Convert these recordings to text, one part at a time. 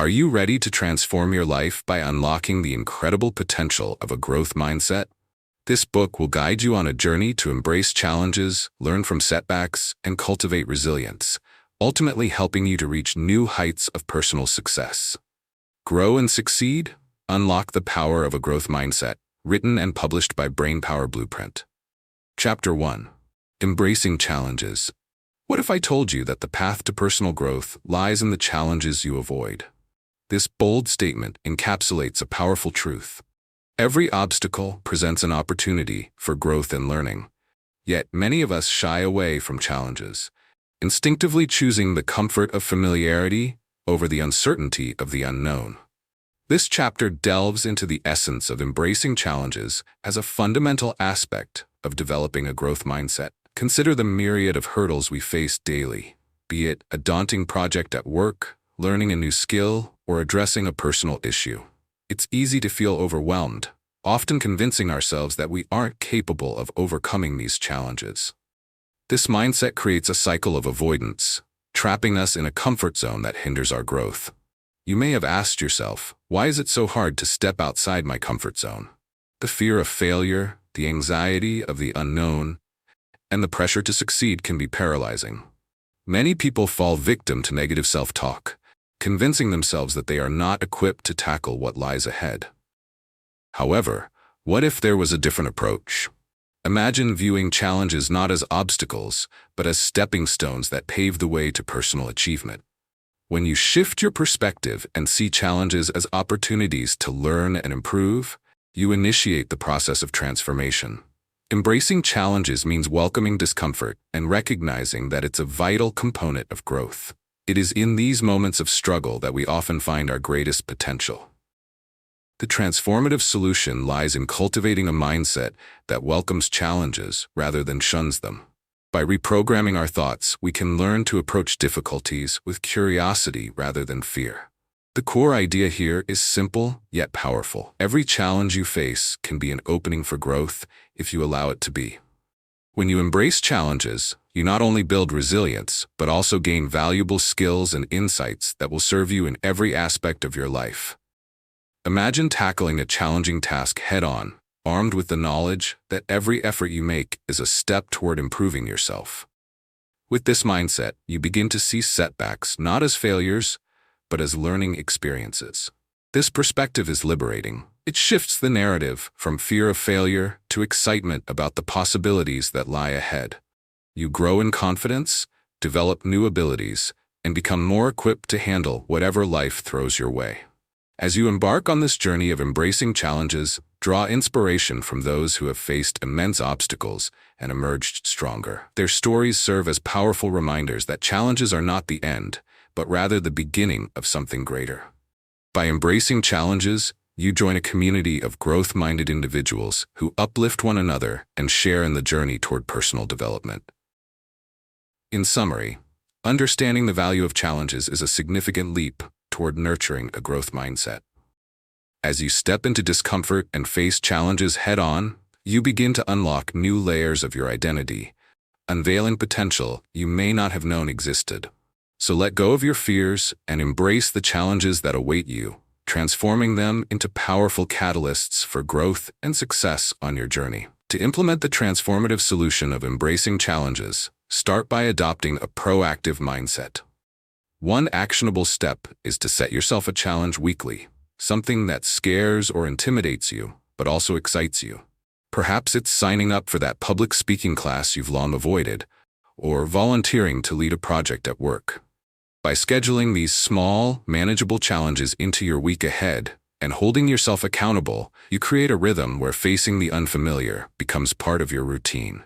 Are you ready to transform your life by unlocking the incredible potential of a growth mindset? This book will guide you on a journey to embrace challenges, learn from setbacks, and cultivate resilience, ultimately helping you to reach new heights of personal success. Grow and Succeed? Unlock the Power of a Growth Mindset, written and published by Brainpower Blueprint. Chapter 1. Embracing Challenges. What if I told you that the path to personal growth lies in the challenges you avoid? This bold statement encapsulates a powerful truth. Every obstacle presents an opportunity for growth and learning, yet many of us shy away from challenges, instinctively choosing the comfort of familiarity over the uncertainty of the unknown. This chapter delves into the essence of embracing challenges as a fundamental aspect of developing a growth mindset. Consider the myriad of hurdles we face daily, be it a daunting project at work, learning a new skill, or addressing a personal issue. It's easy to feel overwhelmed, often convincing ourselves that we aren't capable of overcoming these challenges. This mindset creates a cycle of avoidance, trapping us in a comfort zone that hinders our growth. You may have asked yourself, why is it so hard to step outside my comfort zone? The fear of failure, the anxiety of the unknown, and the pressure to succeed can be paralyzing. Many people fall victim to negative self-talk, convincing themselves that they are not equipped to tackle what lies ahead. However, what if there was a different approach? Imagine viewing challenges not as obstacles, but as stepping stones that pave the way to personal achievement. When you shift your perspective and see challenges as opportunities to learn and improve, you initiate the process of transformation. Embracing challenges means welcoming discomfort and recognizing that it's a vital component of growth. It is in these moments of struggle that we often find our greatest potential. The transformative solution lies in cultivating a mindset that welcomes challenges rather than shuns them. By reprogramming our thoughts, we can learn to approach difficulties with curiosity rather than fear. The core idea here is simple yet powerful. Every challenge you face can be an opening for growth if you allow it to be. When you embrace challenges, you not only build resilience, but also gain valuable skills and insights that will serve you in every aspect of your life. Imagine tackling a challenging task head-on, armed with the knowledge that every effort you make is a step toward improving yourself. With this mindset, you begin to see setbacks not as failures, but as learning experiences. This perspective is liberating. It shifts the narrative from fear of failure to excitement about the possibilities that lie ahead. You grow in confidence, develop new abilities, and become more equipped to handle whatever life throws your way. As you embark on this journey of embracing challenges, draw inspiration from those who have faced immense obstacles and emerged stronger. Their stories serve as powerful reminders that challenges are not the end, but rather the beginning of something greater. By embracing challenges, you join a community of growth-minded individuals who uplift one another and share in the journey toward personal development. In summary, understanding the value of challenges is a significant leap toward nurturing a growth mindset. As you step into discomfort and face challenges head-on, you begin to unlock new layers of your identity, unveiling potential you may not have known existed. So let go of your fears and embrace the challenges that await you, transforming them into powerful catalysts for growth and success on your journey. To implement the transformative solution of embracing challenges, start by adopting a proactive mindset. One actionable step is to set yourself a challenge weekly, something that scares or intimidates you, but also excites you. Perhaps it's signing up for that public speaking class you've long avoided, or volunteering to lead a project at work. By scheduling these small, manageable challenges into your week ahead and holding yourself accountable, you create a rhythm where facing the unfamiliar becomes part of your routine.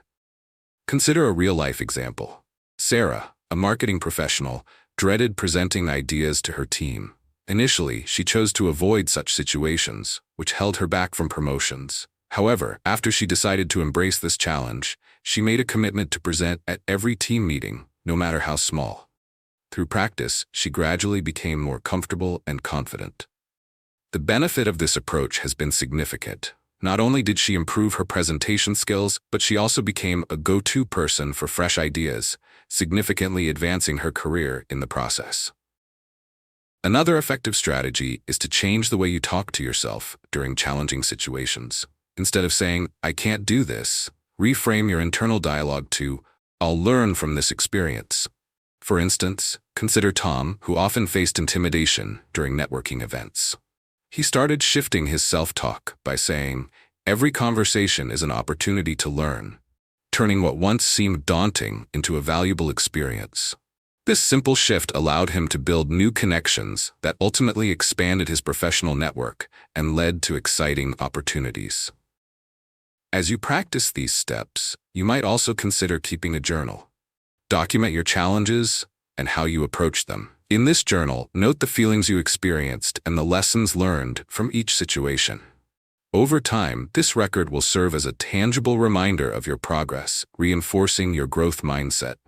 Consider a real-life example. Sarah, a marketing professional, dreaded presenting ideas to her team. Initially, she chose to avoid such situations, which held her back from promotions. However, after she decided to embrace this challenge, she made a commitment to present at every team meeting, no matter how small. Through practice, she gradually became more comfortable and confident. The benefit of this approach has been significant. Not only did she improve her presentation skills, but she also became a go-to person for fresh ideas, significantly advancing her career in the process. Another effective strategy is to change the way you talk to yourself during challenging situations. Instead of saying, "I can't do this," reframe your internal dialogue to, "I'll learn from this experience." For instance, consider Tom, who often faced intimidation during networking events. He started shifting his self-talk by saying, "Every conversation is an opportunity to learn," turning what once seemed daunting into a valuable experience. This simple shift allowed him to build new connections that ultimately expanded his professional network and led to exciting opportunities. As you practice these steps, you might also consider keeping a journal. Document your challenges and how you approach them. In this journal, note the feelings you experienced and the lessons learned from each situation. Over time, this record will serve as a tangible reminder of your progress, reinforcing your growth mindset.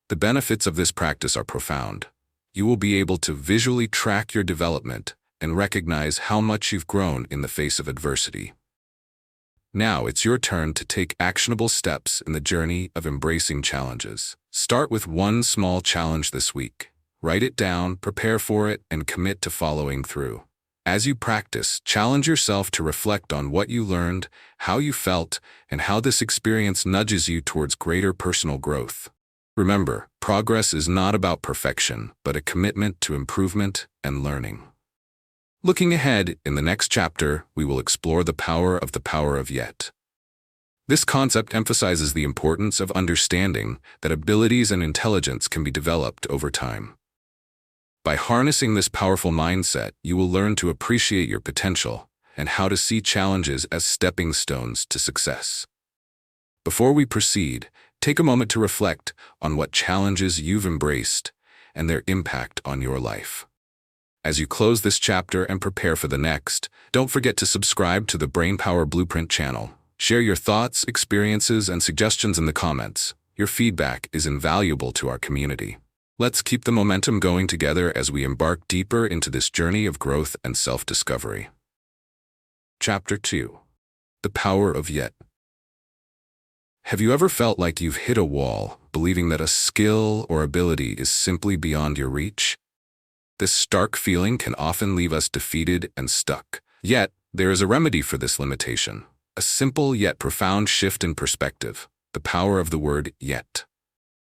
The benefits of this practice are profound. You will be able to visually track your development and recognize how much you've grown in the face of adversity. Now it's your turn to take actionable steps in the journey of embracing challenges. Start with one small challenge this week. Write it down, prepare for it, and commit to following through. As you practice, challenge yourself to reflect on what you learned, how you felt, and how this experience nudges you towards greater personal growth. Remember, progress is not about perfection, but a commitment to improvement and learning. Looking ahead, in the next chapter, we will explore the power of yet. This concept emphasizes the importance of understanding that abilities and intelligence can be developed over time. By harnessing this powerful mindset, you will learn to appreciate your potential and how to see challenges as stepping stones to success. Before we proceed, take a moment to reflect on what challenges you've embraced and their impact on your life. As you close this chapter and prepare for the next, don't forget to subscribe to the Brainpower Blueprint channel. Share your thoughts, experiences, and suggestions in the comments. Your feedback is invaluable to our community. Let's keep the momentum going together as we embark deeper into this journey of growth and self-discovery. Chapter 2. The Power of Yet. Have you ever felt like you've hit a wall, believing that a skill or ability is simply beyond your reach? This stark feeling can often leave us defeated and stuck. Yet, there is a remedy for this limitation. A simple yet profound shift in perspective. The power of the word yet.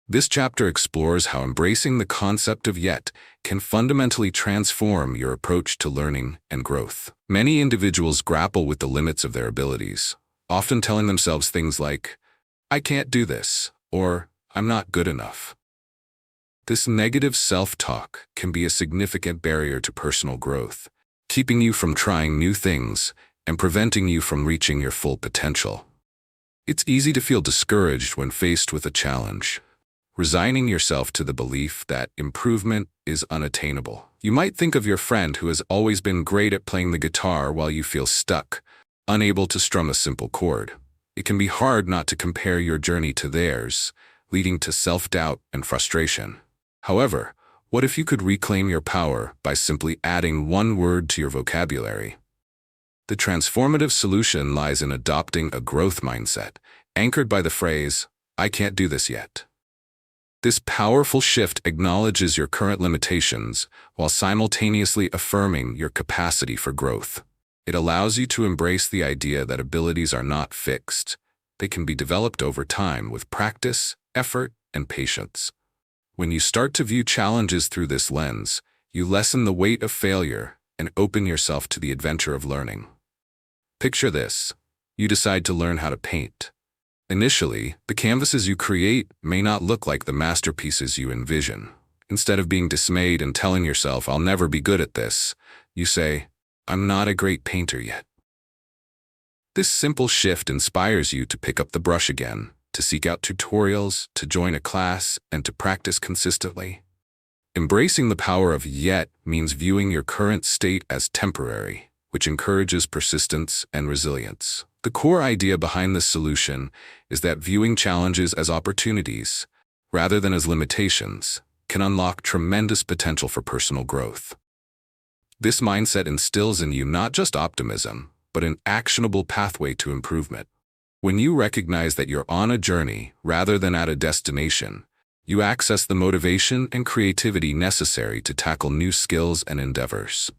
This chapter explores how embracing the concept of yet can fundamentally transform your approach to learning and growth. Many individuals grapple with the limits of their abilities, often telling themselves things like, "I can't do this," or "I'm not good enough." This negative self-talk can be a significant barrier to personal growth, keeping you from trying new things and preventing you from reaching your full potential. It's easy to feel discouraged when faced with a challenge, resigning yourself to the belief that improvement is unattainable. You might think of your friend who has always been great at playing the guitar while you feel stuck, unable to strum a simple chord. It can be hard not to compare your journey to theirs, leading to self-doubt and frustration. However, what if you could reclaim your power by simply adding one word to your vocabulary? The transformative solution lies in adopting a growth mindset, anchored by the phrase, "I can't do this yet." This powerful shift acknowledges your current limitations while simultaneously affirming your capacity for growth. It allows you to embrace the idea that abilities are not fixed. They can be developed over time with practice, effort, and patience. When you start to view challenges through this lens, you lessen the weight of failure and open yourself to the adventure of learning. Picture this. You decide to learn how to paint. Initially, the canvases you create may not look like the masterpieces you envision. Instead of being dismayed and telling yourself, "I'll never be good at this," you say, "I'm not a great painter yet." This simple shift inspires you to pick up the brush again, to seek out tutorials, to join a class, and to practice consistently. Embracing the power of yet means viewing your current state as temporary, which encourages persistence and resilience. The core idea behind this solution is that viewing challenges as opportunities, rather than as limitations, can unlock tremendous potential for personal growth. This mindset instills in you not just optimism, but an actionable pathway to improvement. When you recognize that you're on a journey rather than at a destination, You access the motivation and creativity necessary to tackle new skills and endeavors.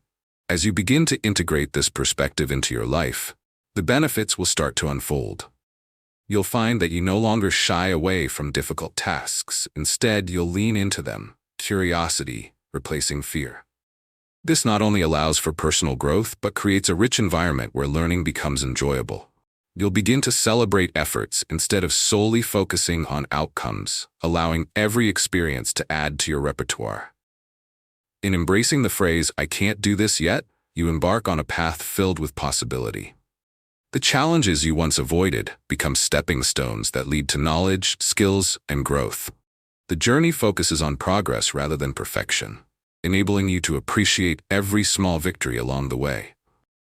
As you begin to integrate this perspective into your life, the benefits will start to unfold. You'll find that you no longer shy away from difficult tasks. Instead, you'll lean into them, curiosity replacing fear. This not only allows for personal growth, but creates a rich environment where learning becomes enjoyable. You'll begin to celebrate efforts instead of solely focusing on outcomes, allowing every experience to add to your repertoire. In embracing the phrase, "I can't do this yet," you embark on a path filled with possibility. The challenges you once avoided become stepping stones that lead to knowledge, skills, and growth. The journey focuses on progress rather than perfection, enabling you to appreciate every small victory along the way.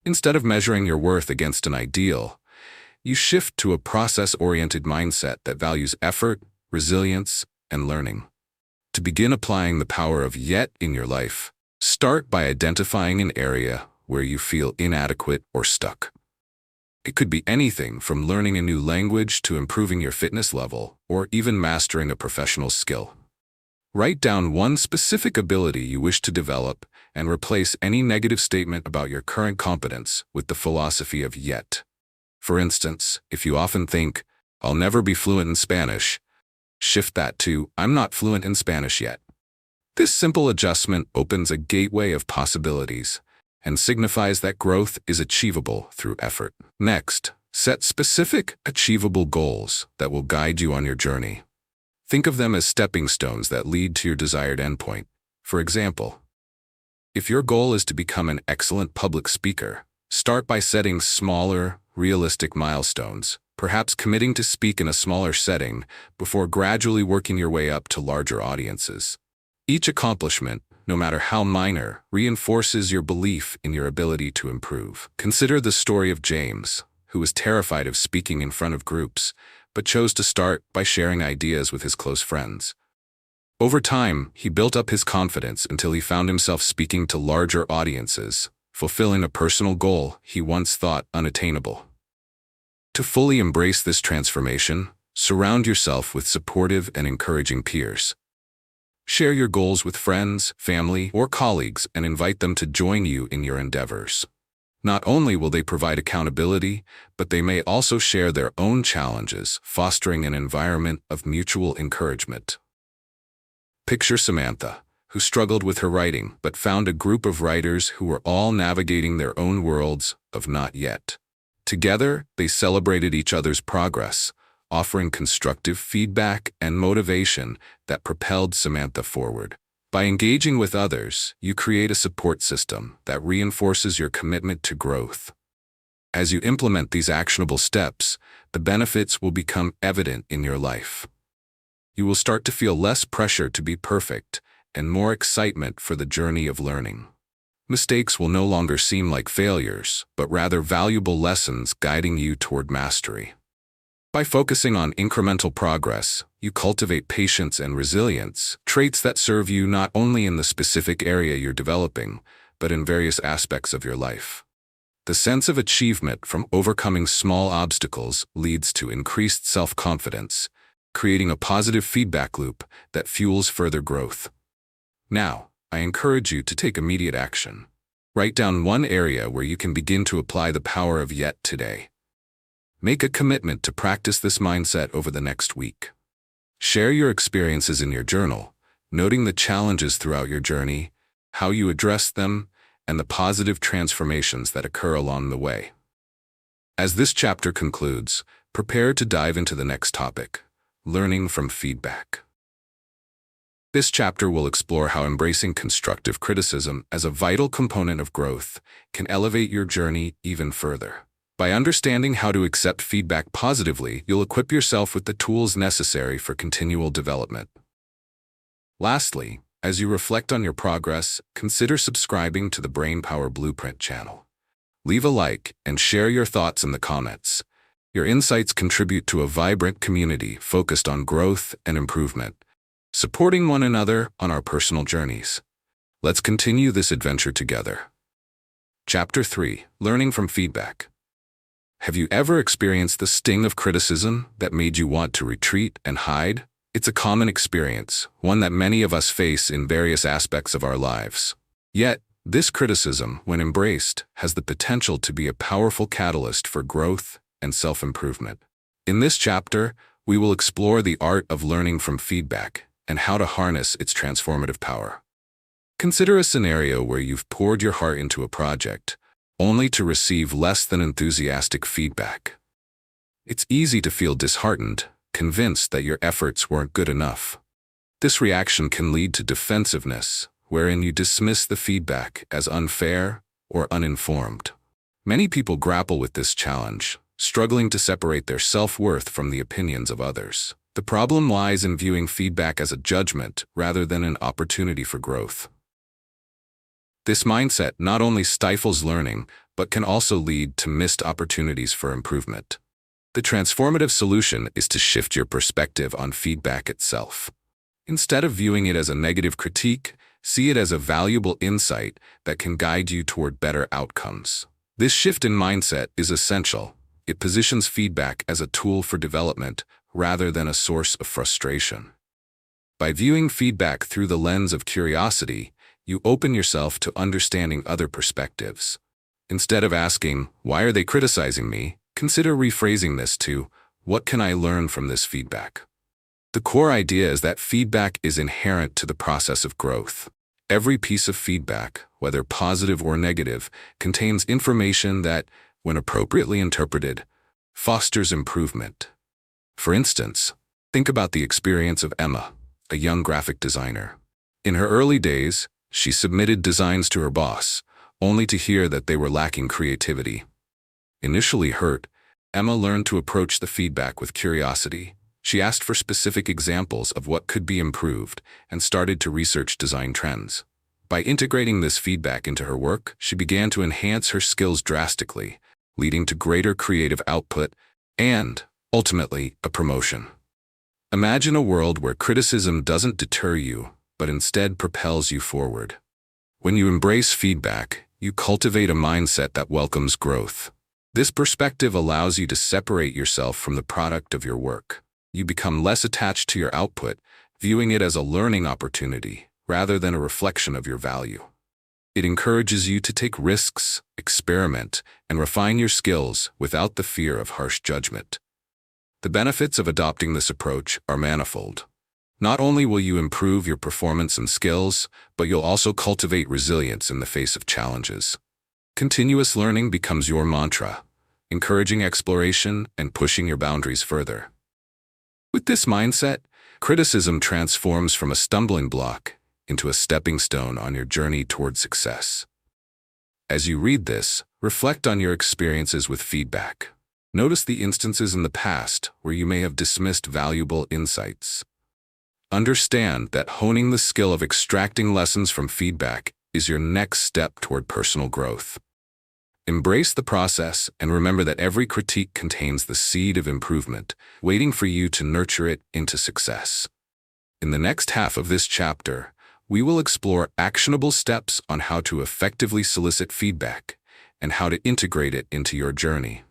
Instead of measuring your worth against an ideal, you shift to a process-oriented mindset that values effort, resilience, and learning. To begin applying the power of yet in your life, start by identifying an area where you feel inadequate or stuck. It could be anything from learning a new language to improving your fitness level, or even mastering a professional skill. Write down one specific ability you wish to develop and replace any negative statement about your current competence with the philosophy of yet. For instance, if you often think, "I'll never be fluent in Spanish," shift that to, "I'm not fluent in Spanish yet." This simple adjustment opens a gateway of possibilities and signifies that growth is achievable through effort. Next, set specific, achievable goals that will guide you on your journey. Think of them as stepping stones that lead to your desired endpoint. For example, if your goal is to become an excellent public speaker, start by setting smaller, realistic milestones, perhaps committing to speak in a smaller setting before gradually working your way up to larger audiences. Each accomplishment, no matter how minor, reinforces your belief in your ability to improve. Consider the story of James, who was terrified of speaking in front of groups, but chose to start by sharing ideas with his close friends. Over time, he built up his confidence until he found himself speaking to larger audiences, fulfilling a personal goal he once thought unattainable. To fully embrace this transformation, surround yourself with supportive and encouraging peers. Share your goals with friends, family, or colleagues and invite them to join you in your endeavors. Not only will they provide accountability, but they may also share their own challenges, fostering an environment of mutual encouragement. Picture Samantha, who struggled with her writing but found a group of writers who were all navigating their own worlds of not yet. Together, they celebrated each other's progress, offering constructive feedback and motivation that propelled Samantha forward. By engaging with others, you create a support system that reinforces your commitment to growth. As you implement these actionable steps, the benefits will become evident in your life. You will start to feel less pressure to be perfect and more excitement for the journey of learning. Mistakes will no longer seem like failures, but rather valuable lessons guiding you toward mastery. By focusing on incremental progress, you cultivate patience and resilience, traits that serve you not only in the specific area you're developing, but in various aspects of your life. The sense of achievement from overcoming small obstacles leads to increased self-confidence, creating a positive feedback loop that fuels further growth. Now, I encourage you to take immediate action. Write down one area where you can begin to apply the power of yet today. Make a commitment to practice this mindset over the next week. Share your experiences in your journal, noting the challenges throughout your journey, how you address them, and the positive transformations that occur along the way. As this chapter concludes, prepare to dive into the next topic, learning from feedback. This chapter will explore how embracing constructive criticism as a vital component of growth can elevate your journey even further. By understanding how to accept feedback positively, you'll equip yourself with the tools necessary for continual development. Lastly, as you reflect on your progress, consider subscribing to the Brainpower Blueprint channel. Leave a like and share your thoughts in the comments. Your insights contribute to a vibrant community focused on growth and improvement, supporting one another on our personal journeys. Let's continue this adventure together. Chapter 3: Learning from Feedback. Have you ever experienced the sting of criticism that made you want to retreat and hide? It's a common experience, one that many of us face in various aspects of our lives. Yet, this criticism, when embraced, has the potential to be a powerful catalyst for growth and self-improvement. In this chapter, we will explore the art of learning from feedback and how to harness its transformative power. Consider a scenario where you've poured your heart into a project, only to receive less than enthusiastic feedback. It's easy to feel disheartened, convinced that your efforts weren't good enough. This reaction can lead to defensiveness, wherein you dismiss the feedback as unfair or uninformed. Many people grapple with this challenge, struggling to separate their self-worth from the opinions of others. The problem lies in viewing feedback as a judgment rather than an opportunity for growth. This mindset not only stifles learning, but can also lead to missed opportunities for improvement. The transformative solution is to shift your perspective on feedback itself. Instead of viewing it as a negative critique, see it as a valuable insight that can guide you toward better outcomes. This shift in mindset is essential. It positions feedback as a tool for development rather than a source of frustration. By viewing feedback through the lens of curiosity, you open yourself to understanding other perspectives. Instead of asking, "Why are they criticizing me?" consider rephrasing this to, "What can I learn from this feedback?" The core idea is that feedback is inherent to the process of growth. Every piece of feedback, whether positive or negative, contains information that, when appropriately interpreted, fosters improvement. For instance, think about the experience of Emma, a young graphic designer. In her early days, she submitted designs to her boss, only to hear that they were lacking creativity. Initially hurt, Emma learned to approach the feedback with curiosity. She asked for specific examples of what could be improved and started to research design trends. By integrating this feedback into her work, she began to enhance her skills drastically, leading to greater creative output and, ultimately, a promotion. Imagine a world where criticism doesn't deter you, but instead propels you forward. When you embrace feedback, you cultivate a mindset that welcomes growth. This perspective allows you to separate yourself from the product of your work. You become less attached to your output, viewing it as a learning opportunity rather than a reflection of your value. It encourages you to take risks, experiment, and refine your skills without the fear of harsh judgment. The benefits of adopting this approach are manifold. Not only will you improve your performance and skills, but you'll also cultivate resilience in the face of challenges. Continuous learning becomes your mantra, encouraging exploration and pushing your boundaries further. With this mindset, criticism transforms from a stumbling block into a stepping stone on your journey toward success. As you read this, reflect on your experiences with feedback. Notice the instances in the past where you may have dismissed valuable insights. Understand that honing the skill of extracting lessons from feedback is your next step toward personal growth. Embrace the process and remember that every critique contains the seed of improvement, waiting for you to nurture it into success. In the next half of this chapter, we will explore actionable steps on how to effectively solicit feedback and how to integrate it into your journey.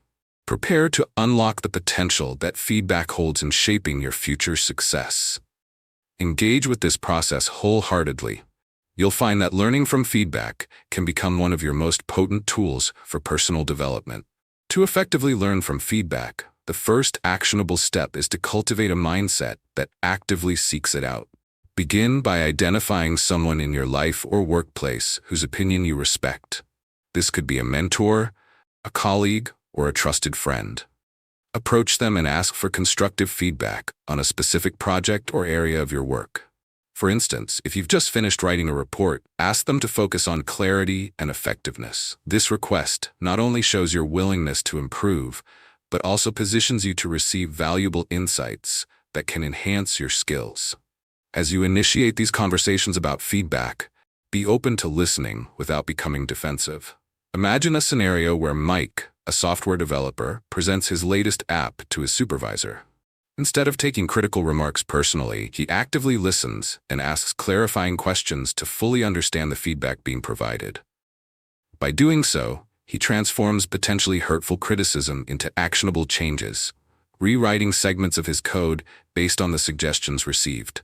Prepare to unlock the potential that feedback holds in shaping your future success. Engage with this process wholeheartedly. You'll find that learning from feedback can become one of your most potent tools for personal development. To effectively learn from feedback, the first actionable step is to cultivate a mindset that actively seeks it out. Begin by identifying someone in your life or workplace whose opinion you respect. This could be a mentor, a colleague, or a trusted friend. Approach them and ask for constructive feedback on a specific project or area of your work. For instance, if you've just finished writing a report, ask them to focus on clarity and effectiveness. This request not only shows your willingness to improve, but also positions you to receive valuable insights that can enhance your skills. As you initiate these conversations about feedback, be open to listening without becoming defensive. Imagine a scenario where Mike, a software developer, presents his latest app to his supervisor. Instead of taking critical remarks personally, he actively listens and asks clarifying questions to fully understand the feedback being provided. By doing so, he transforms potentially hurtful criticism into actionable changes, rewriting segments of his code based on the suggestions received.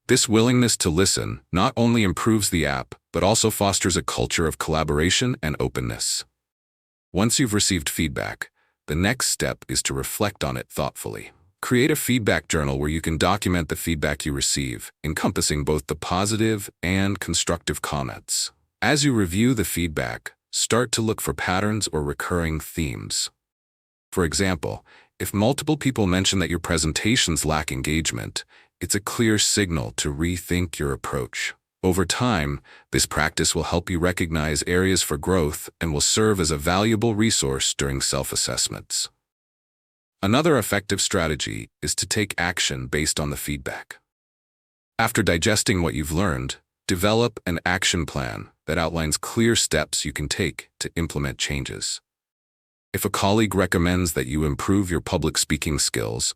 This willingness to listen not only improves the app, but also fosters a culture of collaboration and openness. Once you've received feedback, the next step is to reflect on it thoughtfully. Create a feedback journal where you can document the feedback you receive, encompassing both the positive and constructive comments. As you review the feedback, start to look for patterns or recurring themes. For example, if multiple people mention that your presentations lack engagement, it's a clear signal to rethink your approach. Over time, this practice will help you recognize areas for growth and will serve as a valuable resource during self-assessments. Another effective strategy is to take action based on the feedback. After digesting what you've learned, develop an action plan that outlines clear steps you can take to implement changes. If a colleague recommends that you improve your public speaking skills,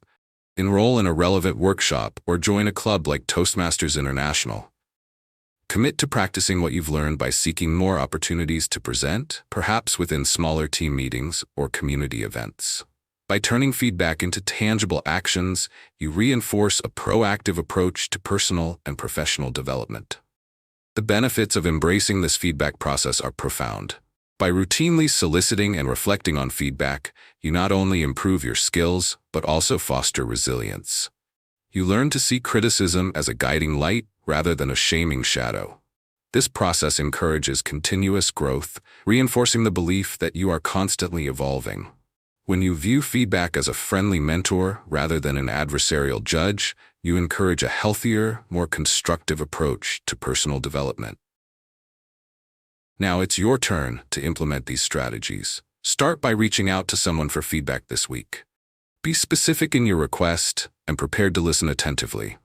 enroll in a relevant workshop or join a club like Toastmasters International. Commit to practicing what you've learned by seeking more opportunities to present, perhaps within smaller team meetings or community events. By turning feedback into tangible actions, you reinforce a proactive approach to personal and professional development. The benefits of embracing this feedback process are profound. By routinely soliciting and reflecting on feedback, you not only improve your skills, but also foster resilience. You learn to see criticism as a guiding light rather than a shaming shadow. This process encourages continuous growth, reinforcing the belief that you are constantly evolving. When you view feedback as a friendly mentor rather than an adversarial judge, you encourage a healthier, more constructive approach to personal development. Now it's your turn to implement these strategies. Start by reaching out to someone for feedback this week. Be specific in your request and prepared to listen attentively.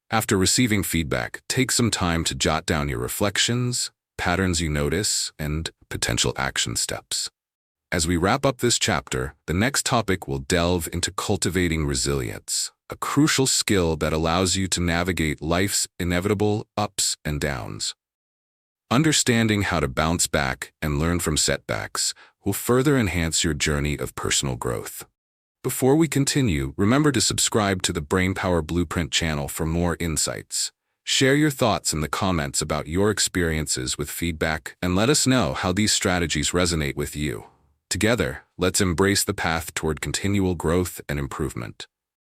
After receiving feedback, take some time to jot down your reflections, patterns you notice, and potential action steps. As we wrap up this chapter, the next topic will delve into cultivating resilience, a crucial skill that allows you to navigate life's inevitable ups and downs. Understanding how to bounce back and learn from setbacks will further enhance your journey of personal growth. Before we continue, remember to subscribe to the Brainpower Blueprint channel for more insights. Share your thoughts in the comments about your experiences with feedback and let us know how these strategies resonate with you. Together, let's embrace the path toward continual growth and improvement.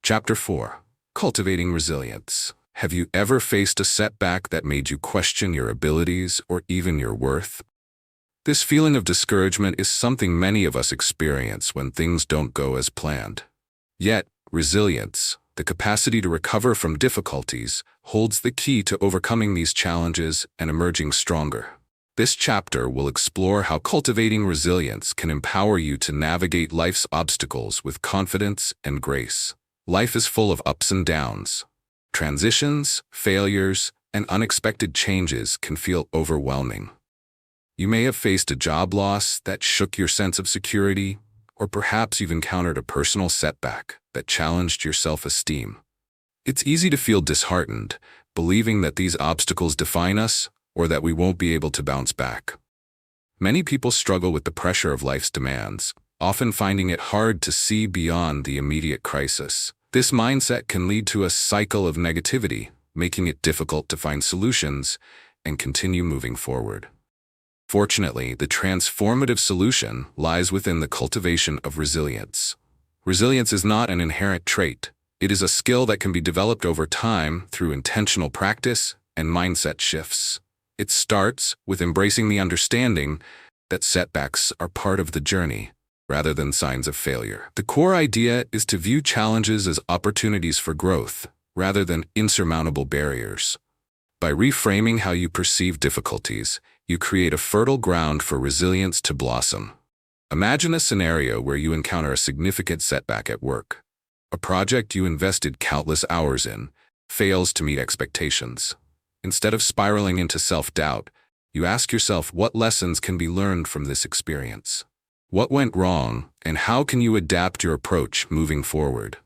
Chapter 4. Cultivating Resilience. Have you ever faced a setback that made you question your abilities or even your worth? This feeling of discouragement is something many of us experience when things don't go as planned. Yet, resilience, the capacity to recover from difficulties, holds the key to overcoming these challenges and emerging stronger. This chapter will explore how cultivating resilience can empower you to navigate life's obstacles with confidence and grace. Life is full of ups and downs. Transitions, failures, and unexpected changes can feel overwhelming. You may have faced a job loss that shook your sense of security, or perhaps you've encountered a personal setback that challenged your self-esteem. It's easy to feel disheartened, believing that these obstacles define us or that we won't be able to bounce back. Many people struggle with the pressure of life's demands, often finding it hard to see beyond the immediate crisis. This mindset can lead to a cycle of negativity, making it difficult to find solutions and continue moving forward. Fortunately, the transformative solution lies within the cultivation of resilience. Resilience is not an inherent trait. It is a skill that can be developed over time through intentional practice and mindset shifts. It starts with embracing the understanding that setbacks are part of the journey, rather than signs of failure. The core idea is to view challenges as opportunities for growth, rather than insurmountable barriers. By reframing how you perceive difficulties, you create a fertile ground for resilience to blossom. Imagine a scenario where you encounter a significant setback at work. A project you invested countless hours in fails to meet expectations. Instead of spiraling into self-doubt, you ask yourself what lessons can be learned from this experience. What went wrong, and how can you adapt your approach moving forward?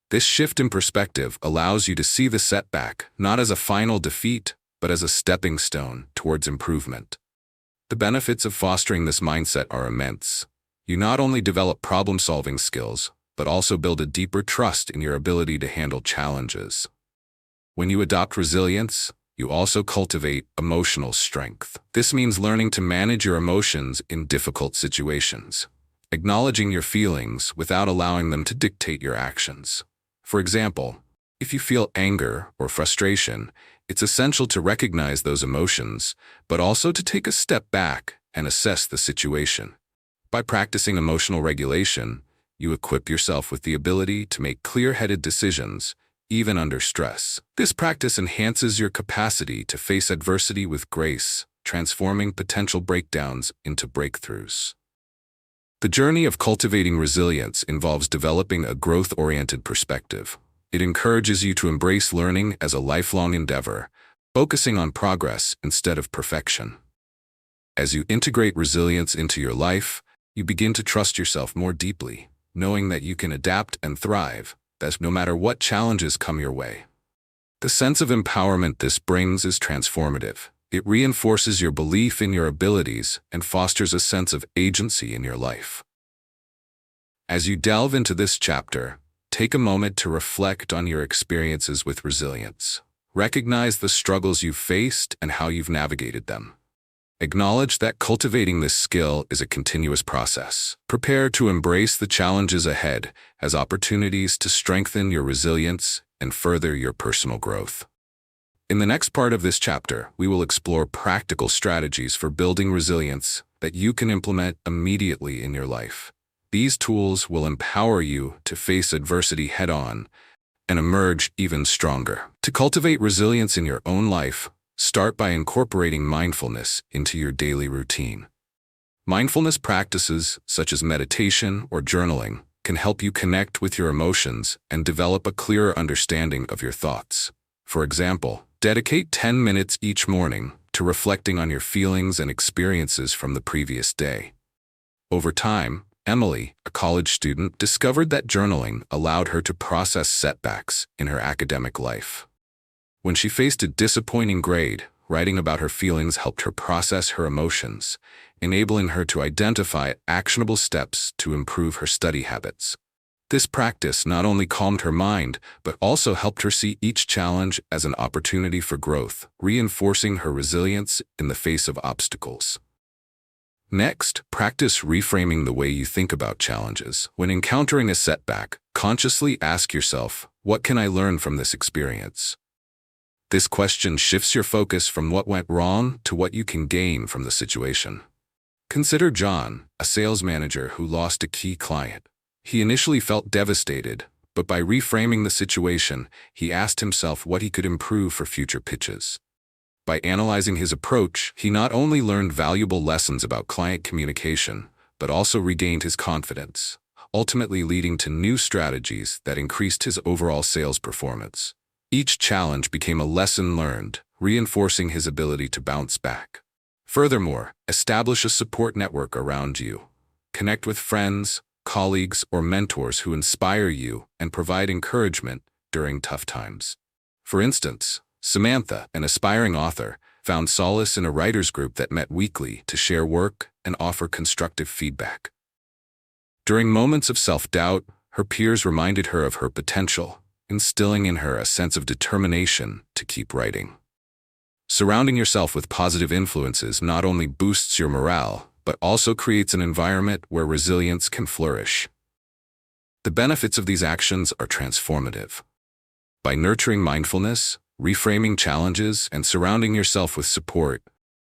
This shift in perspective allows you to see the setback not as a final defeat, but as a stepping stone towards improvement. The benefits of fostering this mindset are immense. You not only develop problem-solving skills, but also build a deeper trust in your ability to handle challenges. When you adopt resilience, you also cultivate emotional strength. This means learning to manage your emotions in difficult situations, acknowledging your feelings without allowing them to dictate your actions. For example, if you feel anger or frustration, it's essential to recognize those emotions, but also to take a step back and assess the situation. By practicing emotional regulation, you equip yourself with the ability to make clear-headed decisions, even under stress. This practice enhances your capacity to face adversity with grace, transforming potential breakdowns into breakthroughs. The journey of cultivating resilience involves developing a growth-oriented perspective. It encourages you to embrace learning as a lifelong endeavor, focusing on progress instead of perfection. As you integrate resilience into your life, you begin to trust yourself more deeply, knowing that you can adapt and thrive, no matter what challenges come your way. The sense of empowerment this brings is transformative. It reinforces your belief in your abilities and fosters a sense of agency in your life. As you delve into this chapter, take a moment to reflect on your experiences with resilience. Recognize the struggles you've faced and how you've navigated them. Acknowledge that cultivating this skill is a continuous process. Prepare to embrace the challenges ahead as opportunities to strengthen your resilience and further your personal growth. In the next part of this chapter, we will explore practical strategies for building resilience that you can implement immediately in your life. These tools will empower you to face adversity head-on and emerge even stronger. To cultivate resilience in your own life, start by incorporating mindfulness into your daily routine. Mindfulness practices, such as meditation or journaling, can help you connect with your emotions and develop a clearer understanding of your thoughts. For example, dedicate 10 minutes each morning to reflecting on your feelings and experiences from the previous day. Over time, Emily, a college student, discovered that journaling allowed her to process setbacks in her academic life. When she faced a disappointing grade, writing about her feelings helped her process her emotions, enabling her to identify actionable steps to improve her study habits. This practice not only calmed her mind, but also helped her see each challenge as an opportunity for growth, reinforcing her resilience in the face of obstacles. Next, practice reframing the way you think about challenges. When encountering a setback, consciously ask yourself, what can I learn from this experience? This question shifts your focus from what went wrong to what you can gain from the situation. Consider John, a sales manager who lost a key client. He initially felt devastated, but by reframing the situation, he asked himself what he could improve for future pitches. By analyzing his approach, he not only learned valuable lessons about client communication, but also regained his confidence, ultimately leading to new strategies that increased his overall sales performance. Each challenge became a lesson learned, reinforcing his ability to bounce back. Furthermore, establish a support network around you. Connect with friends, colleagues, or mentors who inspire you and provide encouragement during tough times. For instance, Samantha, an aspiring author, found solace in a writers' group that met weekly to share work and offer constructive feedback. During moments of self-doubt, her peers reminded her of her potential, instilling in her a sense of determination to keep writing. Surrounding yourself with positive influences not only boosts your morale, but also creates an environment where resilience can flourish. The benefits of these actions are transformative. By nurturing mindfulness, reframing challenges, and surrounding yourself with support,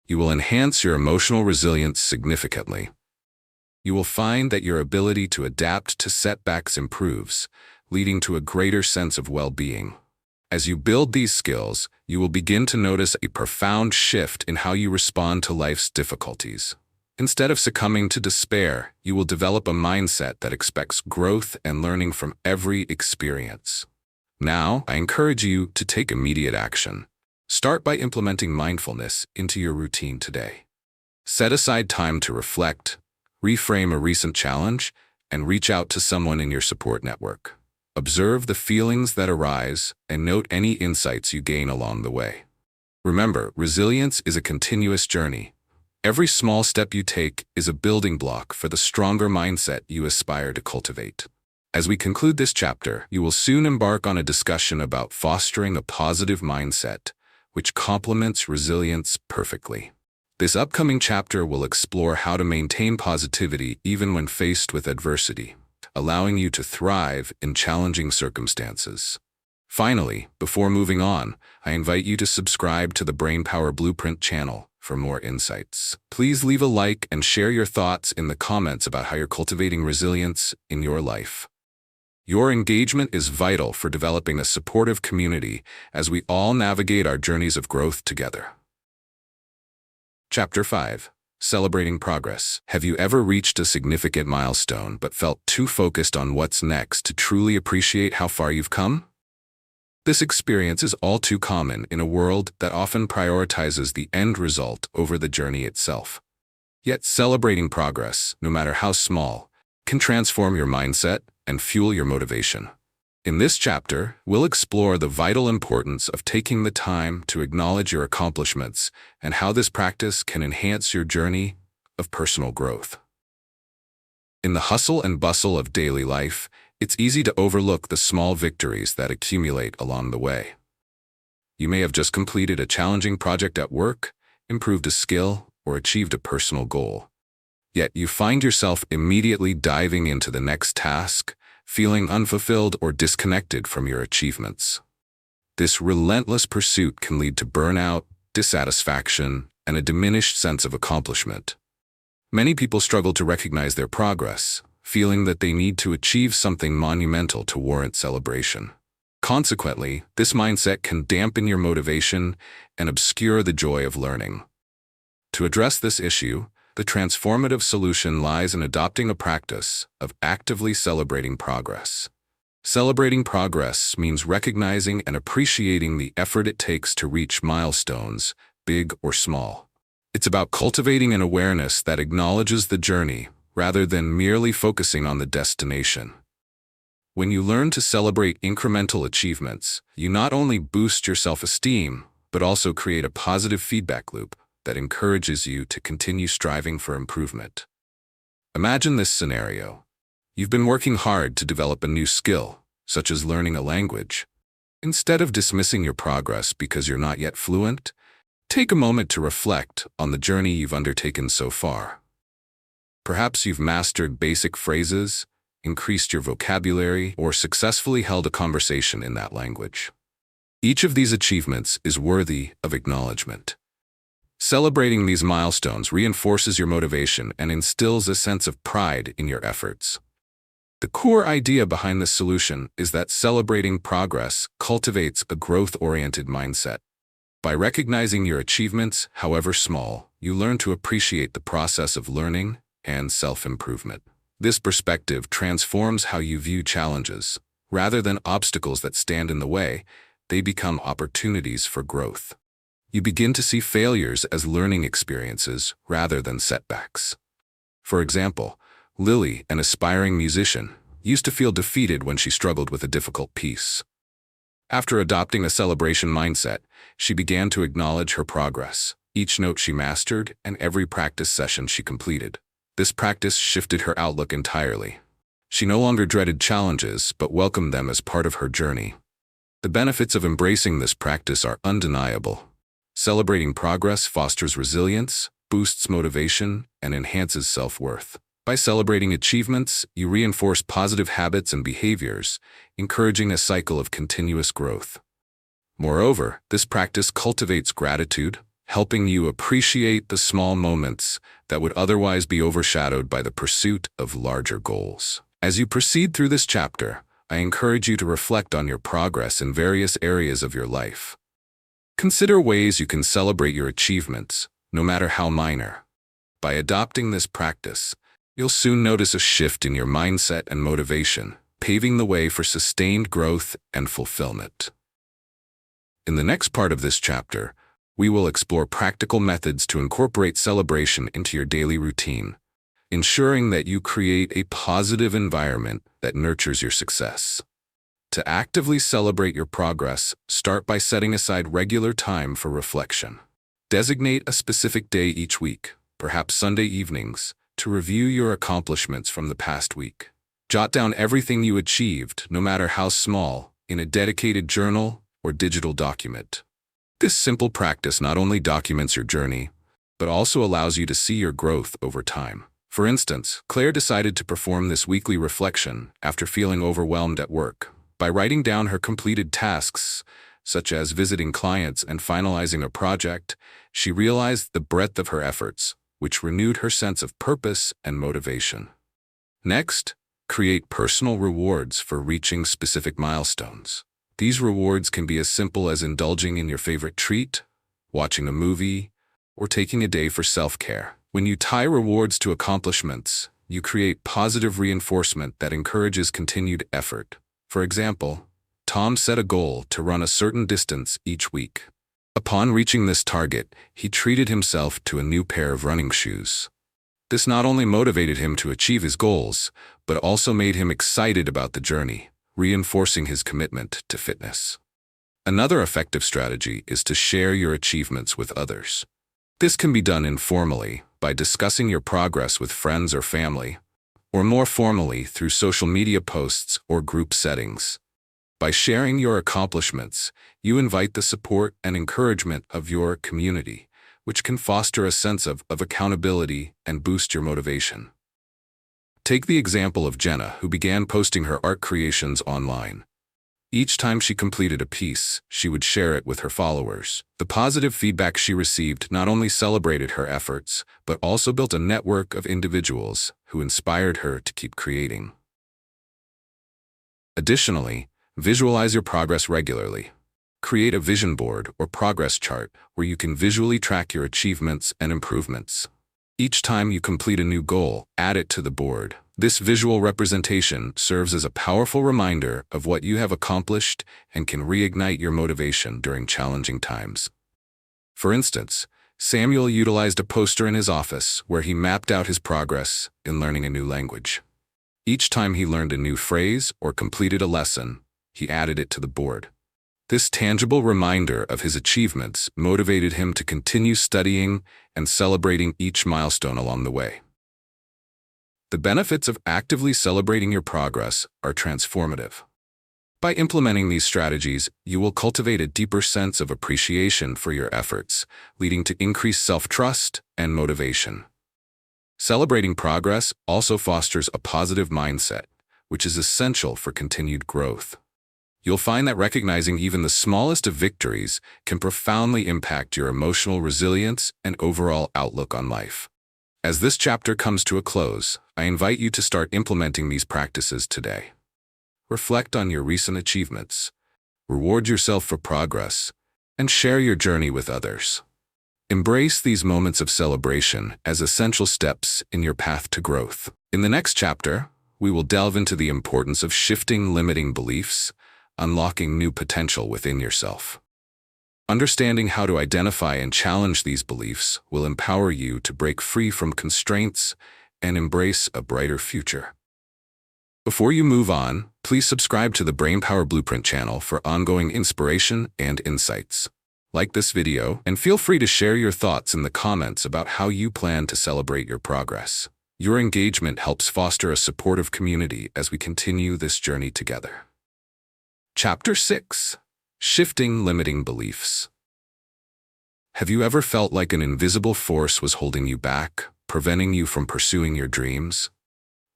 you will enhance your emotional resilience significantly. You will find that your ability to adapt to setbacks improves, leading to a greater sense of well-being. As you build these skills, you will begin to notice a profound shift in how you respond to life's difficulties. Instead of succumbing to despair, you will develop a mindset that expects growth and learning from every experience. Now, I encourage you to take immediate action. Start by implementing mindfulness into your routine today. Set aside time to reflect, reframe a recent challenge, and reach out to someone in your support network. Observe the feelings that arise and note any insights you gain along the way. Remember, resilience is a continuous journey. Every small step you take is a building block for the stronger mindset you aspire to cultivate. As we conclude this chapter, you will soon embark on a discussion about fostering a positive mindset, which complements resilience perfectly. This upcoming chapter will explore how to maintain positivity even when faced with adversity, allowing you to thrive in challenging circumstances. Finally, before moving on, I invite you to subscribe to the Brainpower Blueprint channel for more insights. Please leave a like and share your thoughts in the comments about how you're cultivating resilience in your life. Your engagement is vital for developing a supportive community as we all navigate our journeys of growth together. Chapter 5. Celebrating Progress. Have you ever reached a significant milestone but felt too focused on what's next to truly appreciate how far you've come? This experience is all too common in a world that often prioritizes the end result over the journey itself. Yet celebrating progress, no matter how small, can transform your mindset and fuel your motivation. In this chapter, we'll explore the vital importance of taking the time to acknowledge your accomplishments and how this practice can enhance your journey of personal growth. In the hustle and bustle of daily life, it's easy to overlook the small victories that accumulate along the way. You may have just completed a challenging project at work, improved a skill, or achieved a personal goal. Yet you find yourself immediately diving into the next task, feeling unfulfilled or disconnected from your achievements. This relentless pursuit can lead to burnout, dissatisfaction, and a diminished sense of accomplishment. Many people struggle to recognize their progress, feeling that they need to achieve something monumental to warrant celebration. Consequently, this mindset can dampen your motivation and obscure the joy of learning. To address this issue, the transformative solution lies in adopting a practice of actively celebrating progress. Celebrating progress means recognizing and appreciating the effort it takes to reach milestones, big or small. It's about cultivating an awareness that acknowledges the journey rather than merely focusing on the destination. When you learn to celebrate incremental achievements, you not only boost your self-esteem, but also create a positive feedback loop that encourages you to continue striving for improvement. Imagine this scenario. You've been working hard to develop a new skill, such as learning a language. Instead of dismissing your progress because you're not yet fluent, take a moment to reflect on the journey you've undertaken so far. Perhaps you've mastered basic phrases, increased your vocabulary, or successfully held a conversation in that language. Each of these achievements is worthy of acknowledgement. Celebrating these milestones reinforces your motivation and instills a sense of pride in your efforts. The core idea behind this solution is that celebrating progress cultivates a growth-oriented mindset. By recognizing your achievements, however small, you learn to appreciate the process of learning and self-improvement. This perspective transforms how you view challenges. Rather than obstacles that stand in the way, they become opportunities for growth. You begin to see failures as learning experiences rather than setbacks. For example, Lily, an aspiring musician, used to feel defeated when she struggled with a difficult piece. After adopting a celebration mindset, she began to acknowledge her progress, each note she mastered, and every practice session she completed. This practice shifted her outlook entirely. She no longer dreaded challenges, but welcomed them as part of her journey. The benefits of embracing this practice are undeniable. Celebrating progress fosters resilience, boosts motivation, and enhances self-worth. By celebrating achievements, you reinforce positive habits and behaviors, encouraging a cycle of continuous growth. Moreover, this practice cultivates gratitude, helping you appreciate the small moments that would otherwise be overshadowed by the pursuit of larger goals. As you proceed through this chapter, I encourage you to reflect on your progress in various areas of your life. Consider ways you can celebrate your achievements, no matter how minor. By adopting this practice, you'll soon notice a shift in your mindset and motivation, paving the way for sustained growth and fulfillment. In the next part of this chapter, we will explore practical methods to incorporate celebration into your daily routine, ensuring that you create a positive environment that nurtures your success. To actively celebrate your progress, start by setting aside regular time for reflection. Designate a specific day each week, perhaps Sunday evenings, to review your accomplishments from the past week. Jot down everything you achieved, no matter how small, in a dedicated journal or digital document. This simple practice not only documents your journey, but also allows you to see your growth over time. For instance, Claire decided to perform this weekly reflection after feeling overwhelmed at work. By writing down her completed tasks, such as visiting clients and finalizing a project, she realized the breadth of her efforts, which renewed her sense of purpose and motivation. Next, create personal rewards for reaching specific milestones. These rewards can be as simple as indulging in your favorite treat, watching a movie, or taking a day for self-care. When you tie rewards to accomplishments, you create positive reinforcement that encourages continued effort. For example, Tom set a goal to run a certain distance each week. Upon reaching this target, he treated himself to a new pair of running shoes. This not only motivated him to achieve his goals, but also made him excited about the journey, reinforcing his commitment to fitness. Another effective strategy is to share your achievements with others. This can be done informally, by discussing your progress with friends or family, or more formally through social media posts or group settings. By sharing your accomplishments, you invite the support and encouragement of your community, which can foster a sense of accountability and boost your motivation. Take the example of Jenna, who began posting her art creations online. Each time she completed a piece, she would share it with her followers. The positive feedback she received not only celebrated her efforts, but also built a network of individuals who inspired her to keep creating. Additionally, visualize your progress regularly. Create a vision board or progress chart where you can visually track your achievements and improvements. Each time you complete a new goal, add it to the board. This visual representation serves as a powerful reminder of what you have accomplished and can reignite your motivation during challenging times. For instance, Samuel utilized a poster in his office where he mapped out his progress in learning a new language. Each time he learned a new phrase or completed a lesson, he added it to the board. This tangible reminder of his achievements motivated him to continue studying and celebrating each milestone along the way. The benefits of actively celebrating your progress are transformative. By implementing these strategies, you will cultivate a deeper sense of appreciation for your efforts, leading to increased self-trust and motivation. Celebrating progress also fosters a positive mindset, which is essential for continued growth. You'll find that recognizing even the smallest of victories can profoundly impact your emotional resilience and overall outlook on life. As this chapter comes to a close, I invite you to start implementing these practices today. Reflect on your recent achievements, reward yourself for progress, and share your journey with others. Embrace these moments of celebration as essential steps in your path to growth. In the next chapter, we will delve into the importance of shifting limiting beliefs, unlocking new potential within yourself. Understanding how to identify and challenge these beliefs will empower you to break free from constraints and embrace a brighter future. Before you move on, please subscribe to the Brainpower Blueprint channel for ongoing inspiration and insights. Like this video, and feel free to share your thoughts in the comments about how you plan to celebrate your progress. Your engagement helps foster a supportive community as we continue this journey together. Chapter 6. Shifting Limiting Beliefs. Have you ever felt like an invisible force was holding you back, preventing you from pursuing your dreams?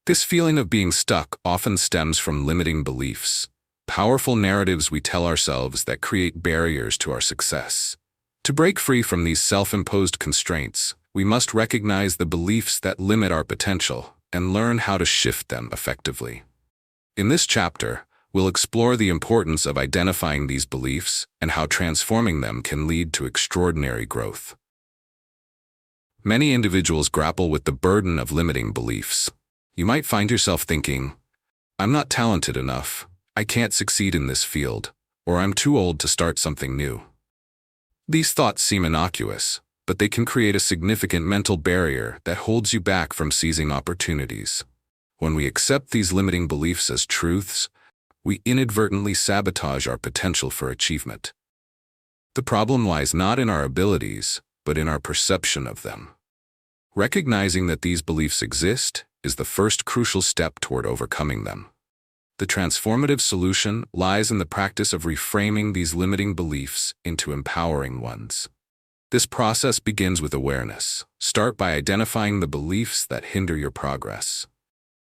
This feeling of being stuck often stems from limiting beliefs, powerful narratives we tell ourselves that create barriers to our success. To break free from these self-imposed constraints, we must recognize the beliefs that limit our potential and learn how to shift them effectively. In this chapter, we'll explore the importance of identifying these beliefs and how transforming them can lead to extraordinary growth. Many individuals grapple with the burden of limiting beliefs. You might find yourself thinking, "I'm not talented enough, I can't succeed in this field, or I'm too old to start something new." These thoughts seem innocuous, but they can create a significant mental barrier that holds you back from seizing opportunities. When we accept these limiting beliefs as truths, we inadvertently sabotage our potential for achievement. The problem lies not in our abilities, but in our perception of them. Recognizing that these beliefs exist is the first crucial step toward overcoming them. The transformative solution lies in the practice of reframing these limiting beliefs into empowering ones. This process begins with awareness. Start by identifying the beliefs that hinder your progress.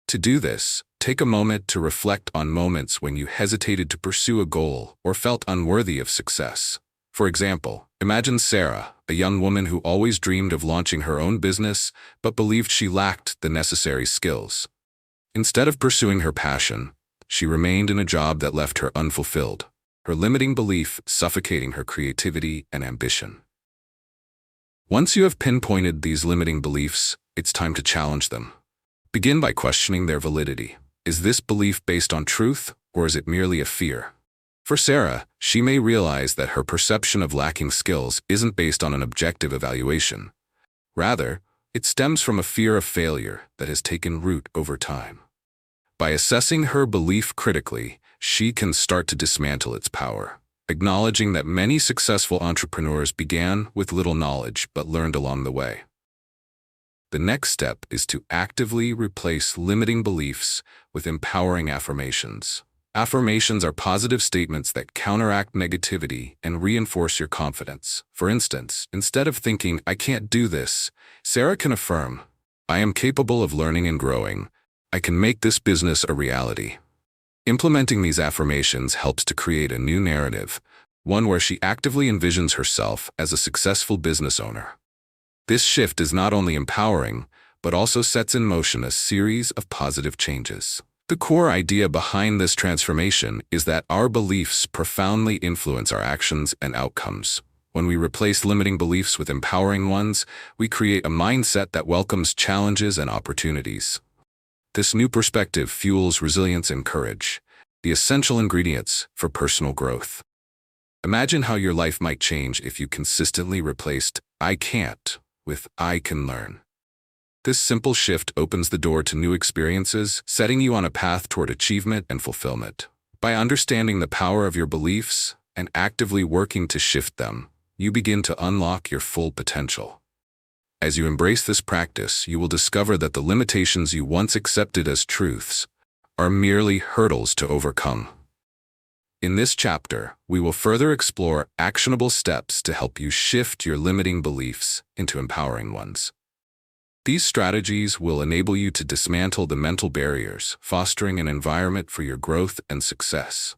To do this, take a moment to reflect on moments when you hesitated to pursue a goal or felt unworthy of success. For example, imagine Sarah, a young woman who always dreamed of launching her own business but believed she lacked the necessary skills. Instead of pursuing her passion, she remained in a job that left her unfulfilled, her limiting belief suffocating her creativity and ambition. Once you have pinpointed these limiting beliefs, it's time to challenge them. Begin by questioning their validity. Is this belief based on truth, or is it merely a fear? For Sarah, she may realize that her perception of lacking skills isn't based on an objective evaluation. Rather, it stems from a fear of failure that has taken root over time. By assessing her belief critically, she can start to dismantle its power, acknowledging that many successful entrepreneurs began with little knowledge but learned along the way. The next step is to actively replace limiting beliefs with empowering affirmations. Affirmations are positive statements that counteract negativity and reinforce your confidence. For instance, instead of thinking, "I can't do this," Sarah can affirm, "I am capable of learning and growing. I can make this business a reality." Implementing these affirmations helps to create a new narrative, one where she actively envisions herself as a successful business owner. This shift is not only empowering, but also sets in motion a series of positive changes. The core idea behind this transformation is that our beliefs profoundly influence our actions and outcomes. When we replace limiting beliefs with empowering ones, we create a mindset that welcomes challenges and opportunities. This new perspective fuels resilience and courage, the essential ingredients for personal growth. Imagine how your life might change if you consistently replaced "I can't" with "I can learn." This simple shift opens the door to new experiences, setting you on a path toward achievement and fulfillment. By understanding the power of your beliefs and actively working to shift them, you begin to unlock your full potential. As you embrace this practice, you will discover that the limitations you once accepted as truths are merely hurdles to overcome. In this chapter, we will further explore actionable steps to help you shift your limiting beliefs into empowering ones. These strategies will enable you to dismantle the mental barriers, fostering an environment for your growth and success.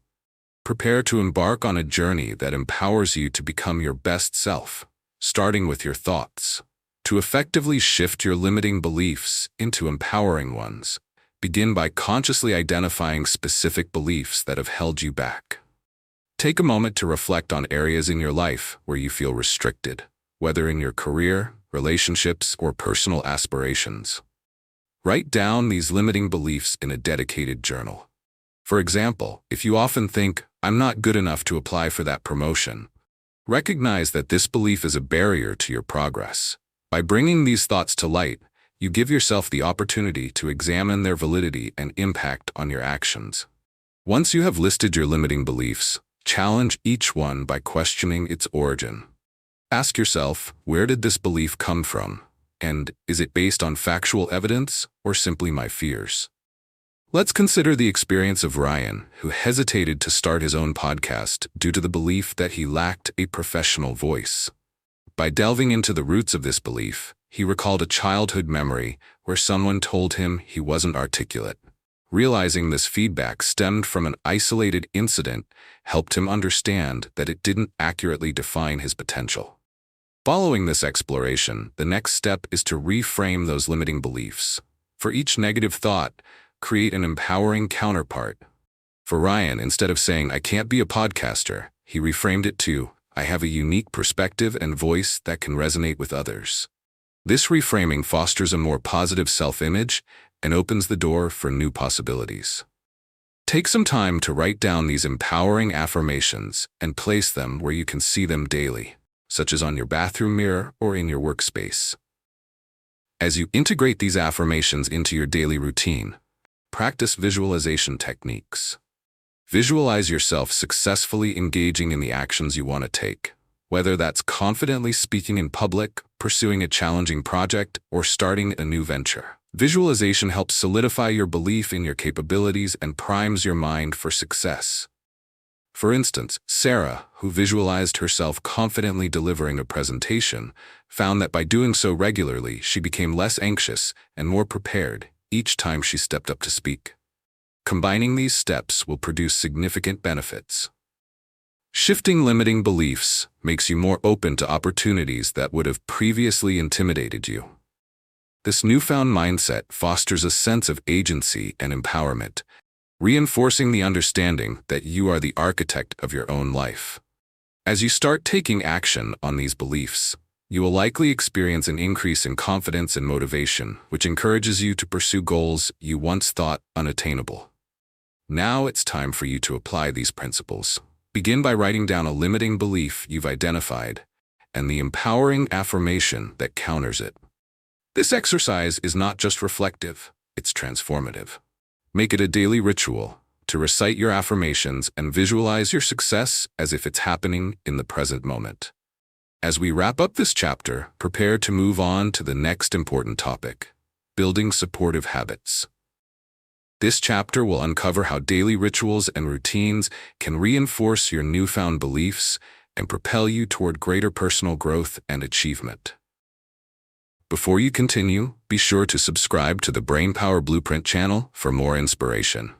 Prepare to embark on a journey that empowers you to become your best self, starting with your thoughts. To effectively shift your limiting beliefs into empowering ones, begin by consciously identifying specific beliefs that have held you back. Take a moment to reflect on areas in your life where you feel restricted, whether in your career, relationships, or personal aspirations. Write down these limiting beliefs in a dedicated journal. For example, if you often think, "I'm not good enough to apply for that promotion," recognize that this belief is a barrier to your progress. By bringing these thoughts to light, you give yourself the opportunity to examine their validity and impact on your actions. Once you have listed your limiting beliefs, challenge each one by questioning its origin. Ask yourself, where did this belief come from? And is it based on factual evidence or simply my fears? Let's consider the experience of Ryan, who hesitated to start his own podcast due to the belief that he lacked a professional voice. By delving into the roots of this belief, he recalled a childhood memory where someone told him he wasn't articulate. Realizing this feedback stemmed from an isolated incident helped him understand that it didn't accurately define his potential. Following this exploration, the next step is to reframe those limiting beliefs. For each negative thought, create an empowering counterpart. For Ryan, instead of saying, "I can't be a podcaster," he reframed it to, "I have a unique perspective and voice that can resonate with others." This reframing fosters a more positive self-image and opens the door for new possibilities. Take some time to write down these empowering affirmations and place them where you can see them daily, such as on your bathroom mirror or in your workspace. As you integrate these affirmations into your daily routine, practice visualization techniques. Visualize yourself successfully engaging in the actions you want to take, whether that's confidently speaking in public, pursuing a challenging project, or starting a new venture. Visualization helps solidify your belief in your capabilities and primes your mind for success. For instance, Sarah, who visualized herself confidently delivering a presentation, found that by doing so regularly, she became less anxious and more prepared each time she stepped up to speak. Combining these steps will produce significant benefits. Shifting limiting beliefs makes you more open to opportunities that would have previously intimidated you. This newfound mindset fosters a sense of agency and empowerment, reinforcing the understanding that you are the architect of your own life. As you start taking action on these beliefs, you will likely experience an increase in confidence and motivation, which encourages you to pursue goals you once thought unattainable. Now it's time for you to apply these principles. Begin by writing down a limiting belief you've identified and the empowering affirmation that counters it. This exercise is not just reflective, it's transformative. Make it a daily ritual to recite your affirmations and visualize your success as if it's happening in the present moment. As we wrap up this chapter, prepare to move on to the next important topic: building supportive habits. This chapter will uncover how daily rituals and routines can reinforce your newfound beliefs and propel you toward greater personal growth and achievement. Before you continue, be sure to subscribe to the Brainpower Blueprint channel for more inspiration.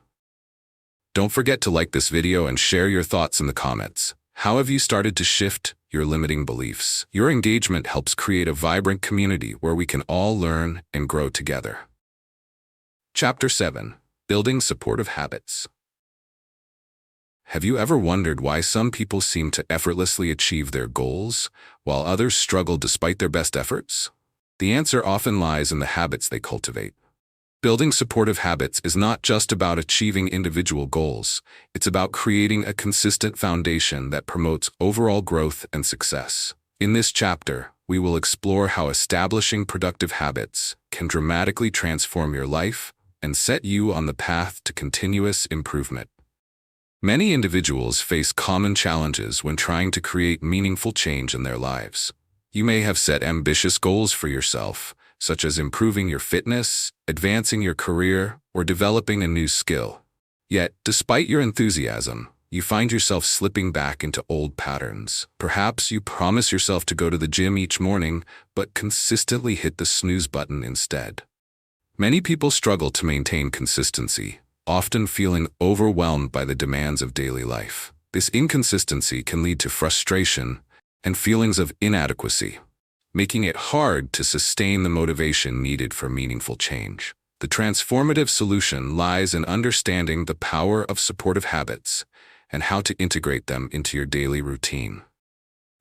Don't forget to like this video and share your thoughts in the comments. How have you started to shift your limiting beliefs? Your engagement helps create a vibrant community where we can all learn and grow together. Chapter 7. Building supportive habits. Have you ever wondered why some people seem to effortlessly achieve their goals, while others struggle despite their best efforts? The answer often lies in the habits they cultivate. Building supportive habits is not just about achieving individual goals, it's about creating a consistent foundation that promotes overall growth and success. In this chapter, we will explore how establishing productive habits can dramatically transform your life and set you on the path to continuous improvement. Many individuals face common challenges when trying to create meaningful change in their lives. You may have set ambitious goals for yourself, such as improving your fitness, advancing your career, or developing a new skill. Yet, despite your enthusiasm, you find yourself slipping back into old patterns. Perhaps you promise yourself to go to the gym each morning, but consistently hit the snooze button instead. Many people struggle to maintain consistency, often feeling overwhelmed by the demands of daily life. This inconsistency can lead to frustration and feelings of inadequacy, making it hard to sustain the motivation needed for meaningful change. The transformative solution lies in understanding the power of supportive habits and how to integrate them into your daily routine.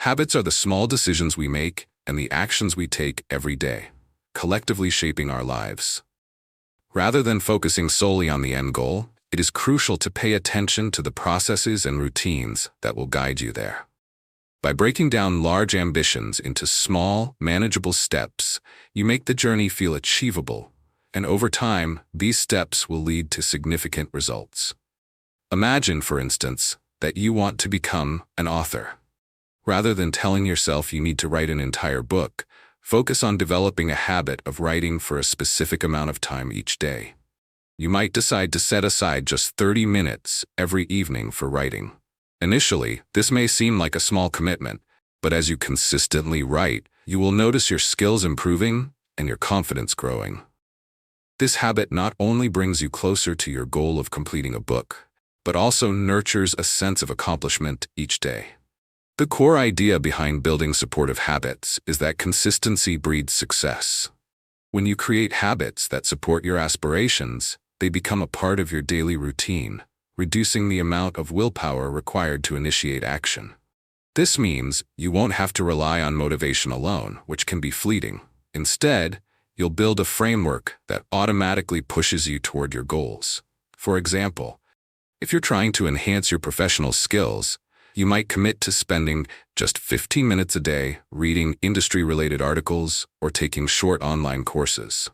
Habits are the small decisions we make and the actions we take every day, collectively shaping our lives. Rather than focusing solely on the end goal, it is crucial to pay attention to the processes and routines that will guide you there. By breaking down large ambitions into small, manageable steps, you make the journey feel achievable, and over time, these steps will lead to significant results. Imagine, for instance, that you want to become an author. Rather than telling yourself you need to write an entire book, focus on developing a habit of writing for a specific amount of time each day. You might decide to set aside just 30 minutes every evening for writing. Initially, this may seem like a small commitment, but as you consistently write, you will notice your skills improving and your confidence growing. This habit not only brings you closer to your goal of completing a book, but also nurtures a sense of accomplishment each day. The core idea behind building supportive habits is that consistency breeds success. When you create habits that support your aspirations, they become a part of your daily routine, reducing the amount of willpower required to initiate action. This means you won't have to rely on motivation alone, which can be fleeting. Instead, you'll build a framework that automatically pushes you toward your goals. For example, if you're trying to enhance your professional skills, you might commit to spending just 15 minutes a day reading industry-related articles or taking short online courses.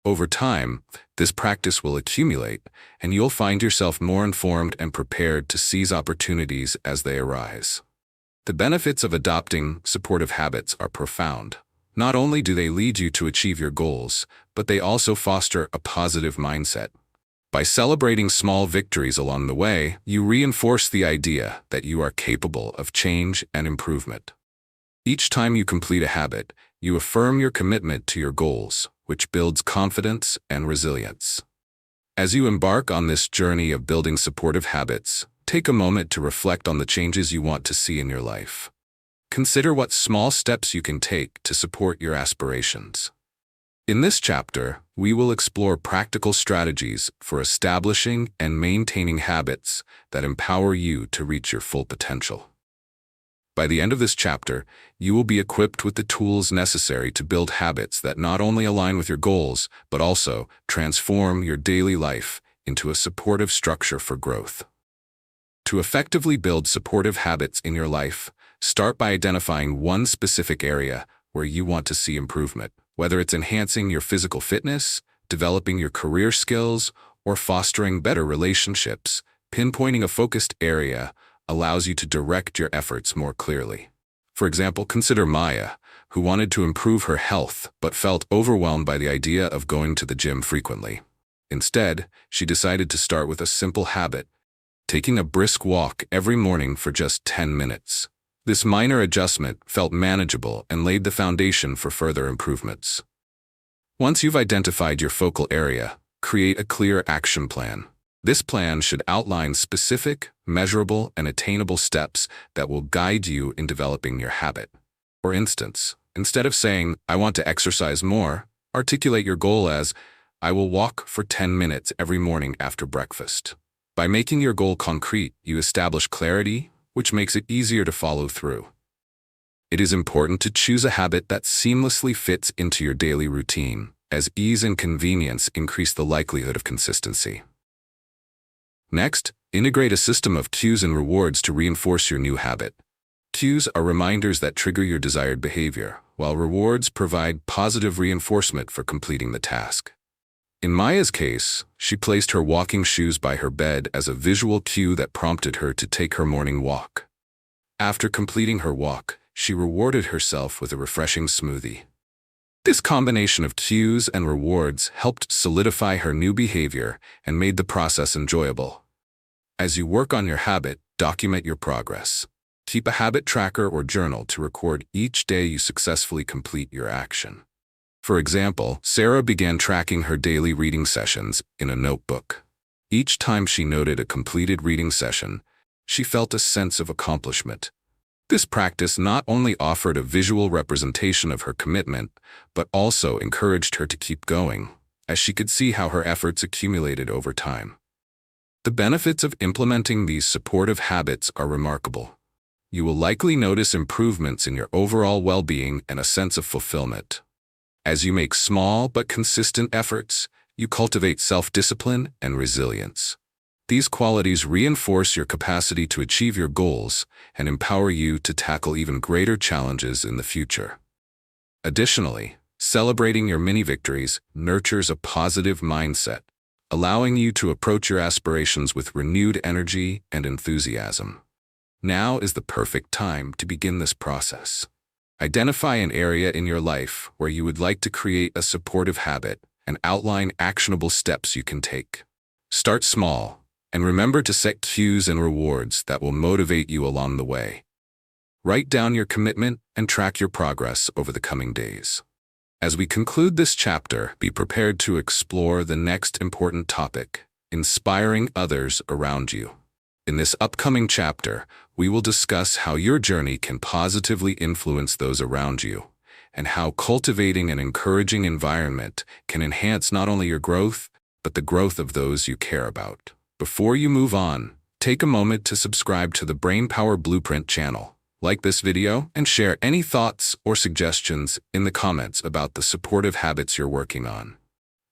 Over time, this practice will accumulate, and you'll find yourself more informed and prepared to seize opportunities as they arise. The benefits of adopting supportive habits are profound. Not only do they lead you to achieve your goals, but they also foster a positive mindset. By celebrating small victories along the way, you reinforce the idea that you are capable of change and improvement. Each time you complete a habit, you affirm your commitment to your goals, which builds confidence and resilience. As you embark on this journey of building supportive habits, take a moment to reflect on the changes you want to see in your life. Consider what small steps you can take to support your aspirations. In this chapter, we will explore practical strategies for establishing and maintaining habits that empower you to reach your full potential. By the end of this chapter, you will be equipped with the tools necessary to build habits that not only align with your goals, but also transform your daily life into a supportive structure for growth. To effectively build supportive habits in your life, start by identifying one specific area where you want to see improvement. Whether it's enhancing your physical fitness, developing your career skills, or fostering better relationships, pinpointing a focused area allows you to direct your efforts more clearly. For example, consider Maya, who wanted to improve her health but felt overwhelmed by the idea of going to the gym frequently. Instead, she decided to start with a simple habit, taking a brisk walk every morning for just 10 minutes. This minor adjustment felt manageable and laid the foundation for further improvements. Once you've identified your focal area, create a clear action plan. This plan should outline specific, measurable, and attainable steps that will guide you in developing your habit. For instance, instead of saying, "I want to exercise more," articulate your goal as, "I will walk for 10 minutes every morning after breakfast." By making your goal concrete, you establish clarity, which makes it easier to follow through. It is important to choose a habit that seamlessly fits into your daily routine, as ease and convenience increase the likelihood of consistency. Next, integrate a system of cues and rewards to reinforce your new habit. Cues are reminders that trigger your desired behavior, while rewards provide positive reinforcement for completing the task. In Maya's case, she placed her walking shoes by her bed as a visual cue that prompted her to take her morning walk. After completing her walk, she rewarded herself with a refreshing smoothie. This combination of cues and rewards helped solidify her new behavior and made the process enjoyable. As you work on your habit, document your progress. Keep a habit tracker or journal to record each day you successfully complete your action. For example, Sarah began tracking her daily reading sessions in a notebook. Each time she noted a completed reading session, she felt a sense of accomplishment. This practice not only offered a visual representation of her commitment, but also encouraged her to keep going, as she could see how her efforts accumulated over time. The benefits of implementing these supportive habits are remarkable. You will likely notice improvements in your overall well-being and a sense of fulfillment. As you make small but consistent efforts, you cultivate self-discipline and resilience. These qualities reinforce your capacity to achieve your goals and empower you to tackle even greater challenges in the future. Additionally, celebrating your mini victories nurtures a positive mindset, allowing you to approach your aspirations with renewed energy and enthusiasm. Now is the perfect time to begin this process. Identify an area in your life where you would like to create a supportive habit and outline actionable steps you can take. Start small, and remember to set cues and rewards that will motivate you along the way. Write down your commitment and track your progress over the coming days. As we conclude this chapter, be prepared to explore the next important topic, inspiring others around you. In this upcoming chapter, we will discuss how your journey can positively influence those around you, and how cultivating an encouraging environment can enhance not only your growth, but the growth of those you care about. Before you move on, take a moment to subscribe to the Brainpower Blueprint channel. Like this video and share any thoughts or suggestions in the comments about the supportive habits you're working on.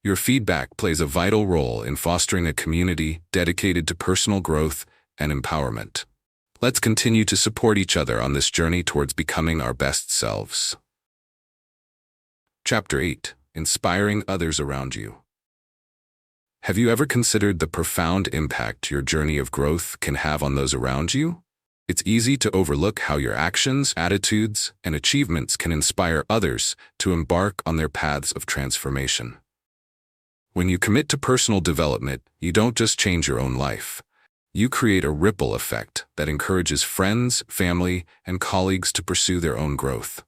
Your feedback plays a vital role in fostering a community dedicated to personal growth and empowerment. Let's continue to support each other on this journey towards becoming our best selves. Chapter 8: Inspiring Others Around You. Have you ever considered the profound impact your journey of growth can have on those around you? It's easy to overlook how your actions, attitudes, and achievements can inspire others to embark on their paths of transformation. When you commit to personal development, you don't just change your own life. You create a ripple effect that encourages friends, family, and colleagues to pursue their own growth.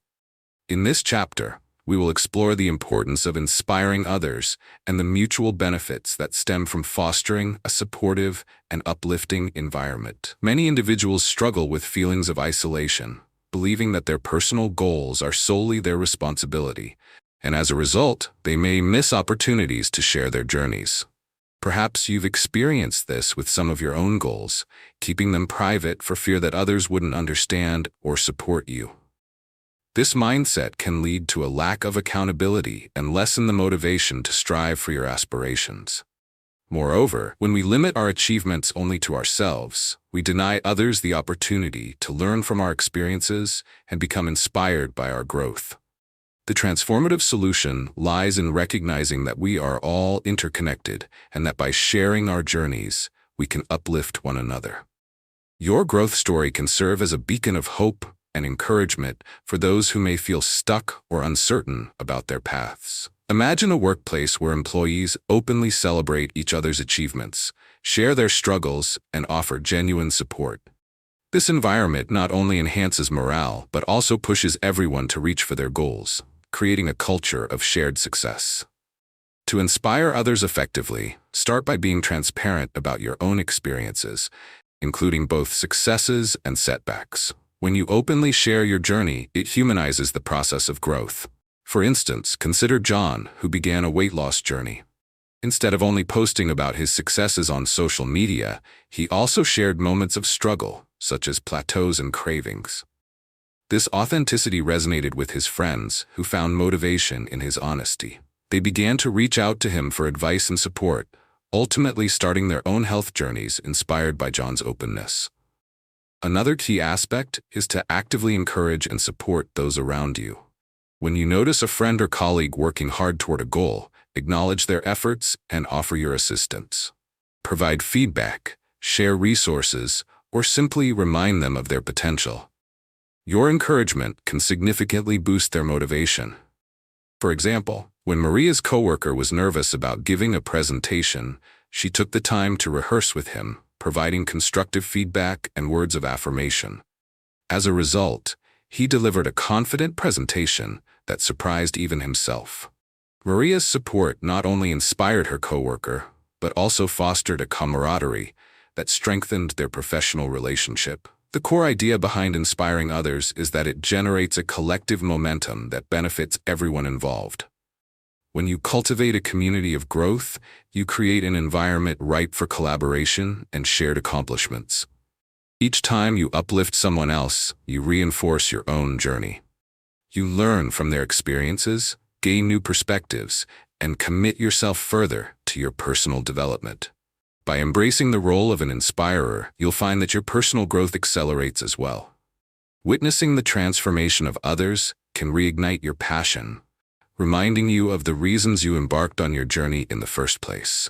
In this chapter, we will explore the importance of inspiring others and the mutual benefits that stem from fostering a supportive and uplifting environment. Many individuals struggle with feelings of isolation, believing that their personal goals are solely their responsibility, and as a result, they may miss opportunities to share their journeys. Perhaps you've experienced this with some of your own goals, keeping them private for fear that others wouldn't understand or support you. This mindset can lead to a lack of accountability and lessen the motivation to strive for your aspirations. Moreover, when we limit our achievements only to ourselves, we deny others the opportunity to learn from our experiences and become inspired by our growth. The transformative solution lies in recognizing that we are all interconnected and that by sharing our journeys, we can uplift one another. Your growth story can serve as a beacon of hope and encouragement for those who may feel stuck or uncertain about their paths. Imagine a workplace where employees openly celebrate each other's achievements, share their struggles, and offer genuine support. This environment not only enhances morale, but also pushes everyone to reach for their goals, creating a culture of shared success. To inspire others effectively, start by being transparent about your own experiences, including both successes and setbacks. When you openly share your journey, it humanizes the process of growth. For instance, consider John, who began a weight loss journey. Instead of only posting about his successes on social media, he also shared moments of struggle, such as plateaus and cravings. This authenticity resonated with his friends, who found motivation in his honesty. They began to reach out to him for advice and support, ultimately starting their own health journeys inspired by John's openness. Another key aspect is to actively encourage and support those around you. When you notice a friend or colleague working hard toward a goal, acknowledge their efforts and offer your assistance. Provide feedback, share resources, or simply remind them of their potential. Your encouragement can significantly boost their motivation. For example, when Maria's coworker was nervous about giving a presentation, she took the time to rehearse with him, providing constructive feedback and words of affirmation. As a result, he delivered a confident presentation that surprised even himself. Maria's support not only inspired her coworker, but also fostered a camaraderie that strengthened their professional relationship. The core idea behind inspiring others is that it generates a collective momentum that benefits everyone involved. When you cultivate a community of growth, you create an environment ripe for collaboration and shared accomplishments. Each time you uplift someone else, you reinforce your own journey. You learn from their experiences, gain new perspectives, and commit yourself further to your personal development. By embracing the role of an inspirer, you'll find that your personal growth accelerates as well. Witnessing the transformation of others can reignite your passion, reminding you of the reasons you embarked on your journey in the first place.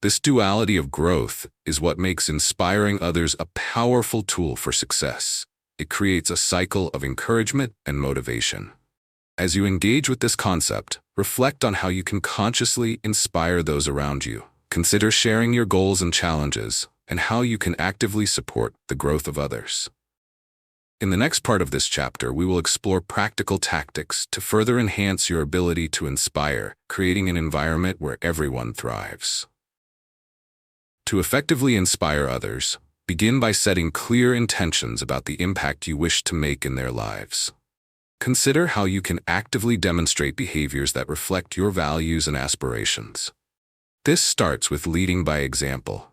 This duality of growth is what makes inspiring others a powerful tool for success. It creates a cycle of encouragement and motivation. As you engage with this concept, reflect on how you can consciously inspire those around you. Consider sharing your goals and challenges, and how you can actively support the growth of others. In the next part of this chapter, we will explore practical tactics to further enhance your ability to inspire, creating an environment where everyone thrives. To effectively inspire others, begin by setting clear intentions about the impact you wish to make in their lives. Consider how you can actively demonstrate behaviors that reflect your values and aspirations. This starts with leading by example.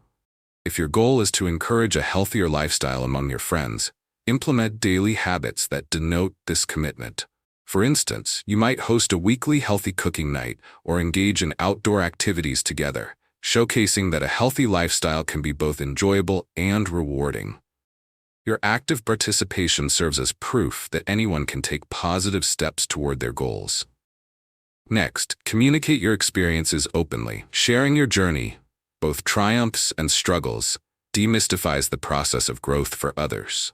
If your goal is to encourage a healthier lifestyle among your friends, implement daily habits that denote this commitment. For instance, you might host a weekly healthy cooking night or engage in outdoor activities together, showcasing that a healthy lifestyle can be both enjoyable and rewarding. Your active participation serves as proof that anyone can take positive steps toward their goals. Next, communicate your experiences openly. Sharing your journey, both triumphs and struggles, demystifies the process of growth for others.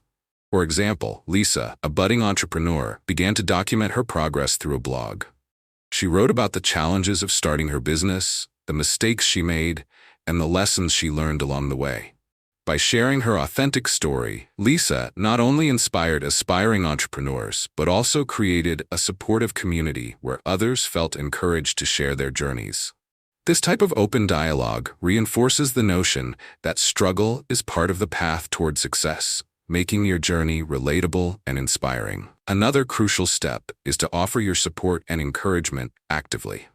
For example, Lisa, a budding entrepreneur, began to document her progress through a blog. She wrote about the challenges of starting her business, the mistakes she made, and the lessons she learned along the way. By sharing her authentic story, Lisa not only inspired aspiring entrepreneurs, but also created a supportive community where others felt encouraged to share their journeys. This type of open dialogue reinforces the notion that struggle is part of the path toward success, making your journey relatable and inspiring. Another crucial step is to offer your support and encouragement actively.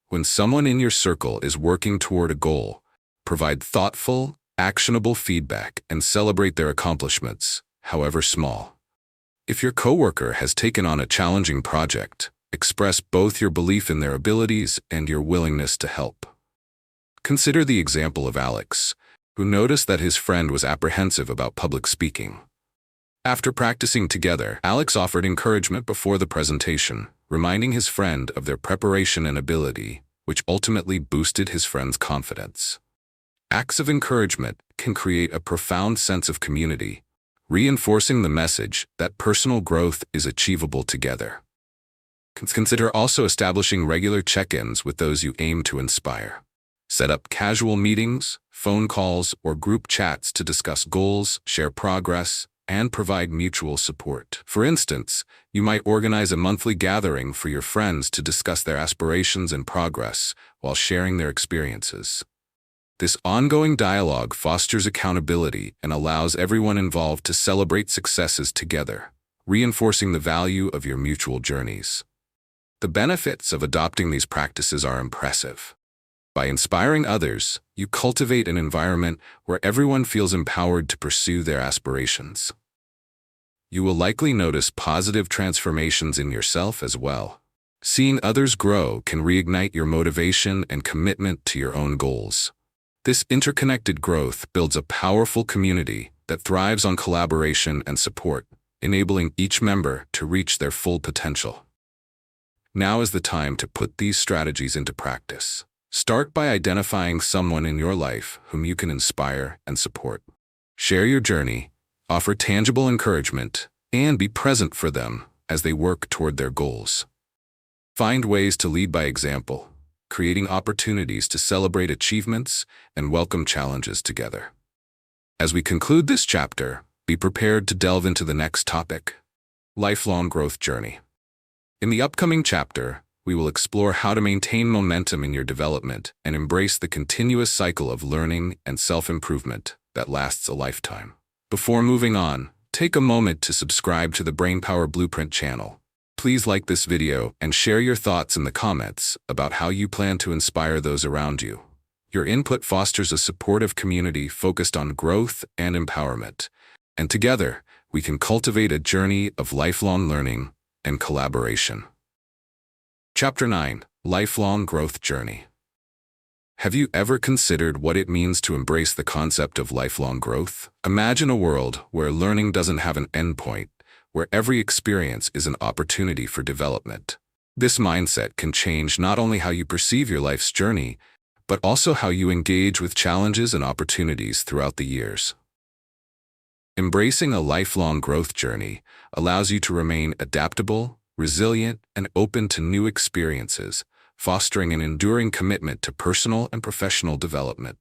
When someone in your circle is working toward a goal, provide thoughtful, actionable feedback and celebrate their accomplishments, however small. If your coworker has taken on a challenging project, express both your belief in their abilities and your willingness to help. Consider the example of Alex, who noticed that his friend was apprehensive about public speaking. After practicing together, Alex offered encouragement before the presentation, reminding his friend of their preparation and ability, which ultimately boosted his friend's confidence. Acts of encouragement can create a profound sense of community, reinforcing the message that personal growth is achievable together. Consider also establishing regular check-ins with those you aim to inspire. Set up casual meetings, phone calls, or group chats to discuss goals, share progress, and provide mutual support. For instance, you might organize a monthly gathering for your friends to discuss their aspirations and progress while sharing their experiences. This ongoing dialogue fosters accountability and allows everyone involved to celebrate successes together, reinforcing the value of your mutual journeys. The benefits of adopting these practices are impressive. By inspiring others, you cultivate an environment where everyone feels empowered to pursue their aspirations. You will likely notice positive transformations in yourself as well. Seeing others grow can reignite your motivation and commitment to your own goals. This interconnected growth builds a powerful community that thrives on collaboration and support, enabling each member to reach their full potential. Now is the time to put these strategies into practice. Start by identifying someone in your life whom you can inspire and support. Share your journey, offer tangible encouragement, and be present for them as they work toward their goals. Find ways to lead by example, creating opportunities to celebrate achievements and welcome challenges together. As we conclude this chapter, be prepared to delve into the next topic: lifelong growth journey. In the upcoming chapter, we will explore how to maintain momentum in your development and embrace the continuous cycle of learning and self-improvement that lasts a lifetime. Before moving on, take a moment to subscribe to the Brainpower Blueprint channel. Please like this video and share your thoughts in the comments about how you plan to inspire those around you. Your input fosters a supportive community focused on growth and empowerment, and together, we can cultivate a journey of lifelong learning and collaboration. Chapter 9: Lifelong Growth Journey. Have you ever considered what it means to embrace the concept of lifelong growth? Imagine a world where learning doesn't have an endpoint, where every experience is an opportunity for development. This mindset can change not only how you perceive your life's journey, but also how you engage with challenges and opportunities throughout the years. Embracing a lifelong growth journey allows you to remain adaptable, resilient, and open to new experiences, fostering an enduring commitment to personal and professional development.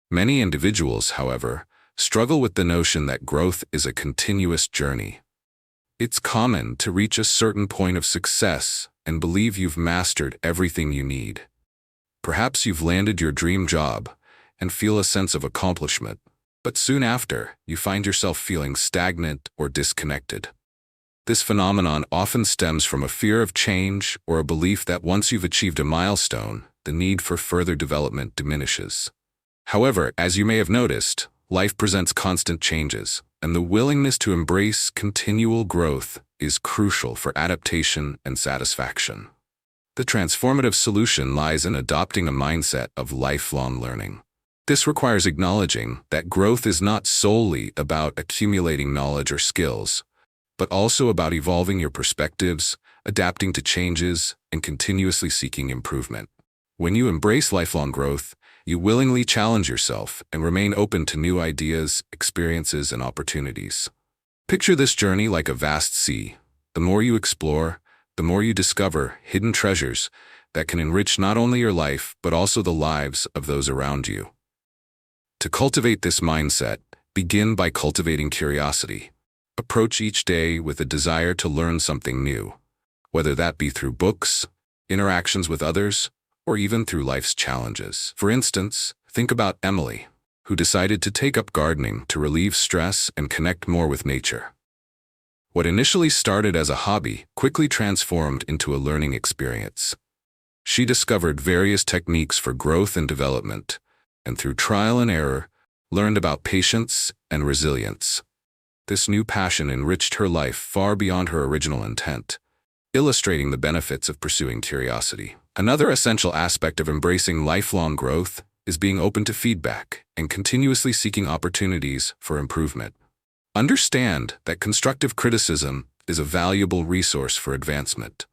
Many individuals, however, struggle with the notion that growth is a continuous journey. It's common to reach a certain point of success and believe you've mastered everything you need. Perhaps you've landed your dream job and feel a sense of accomplishment, but soon after, you find yourself feeling stagnant or disconnected. This phenomenon often stems from a fear of change or a belief that once you've achieved a milestone, the need for further development diminishes. However, as you may have noticed, life presents constant changes, and the willingness to embrace continual growth is crucial for adaptation and satisfaction. The transformative solution lies in adopting a mindset of lifelong learning. This requires acknowledging that growth is not solely about accumulating knowledge or skills, but also about evolving your perspectives, adapting to changes, and continuously seeking improvement. When you embrace lifelong growth, you willingly challenge yourself and remain open to new ideas, experiences, and opportunities. Picture this journey like a vast sea. The more you explore, the more you discover hidden treasures that can enrich not only your life, but also the lives of those around you. To cultivate this mindset, begin by cultivating curiosity. Approach each day with a desire to learn something new, whether that be through books, interactions with others, or even through life's challenges. For instance, think about Emily, who decided to take up gardening to relieve stress and connect more with nature. What initially started as a hobby quickly transformed into a learning experience. She discovered various techniques for growth and development, and through trial and error, learned about patience and resilience. This new passion enriched her life far beyond her original intent, illustrating the benefits of pursuing curiosity. Another essential aspect of embracing lifelong growth is being open to feedback and continuously seeking opportunities for improvement. Understand that constructive criticism is a valuable resource for advancement.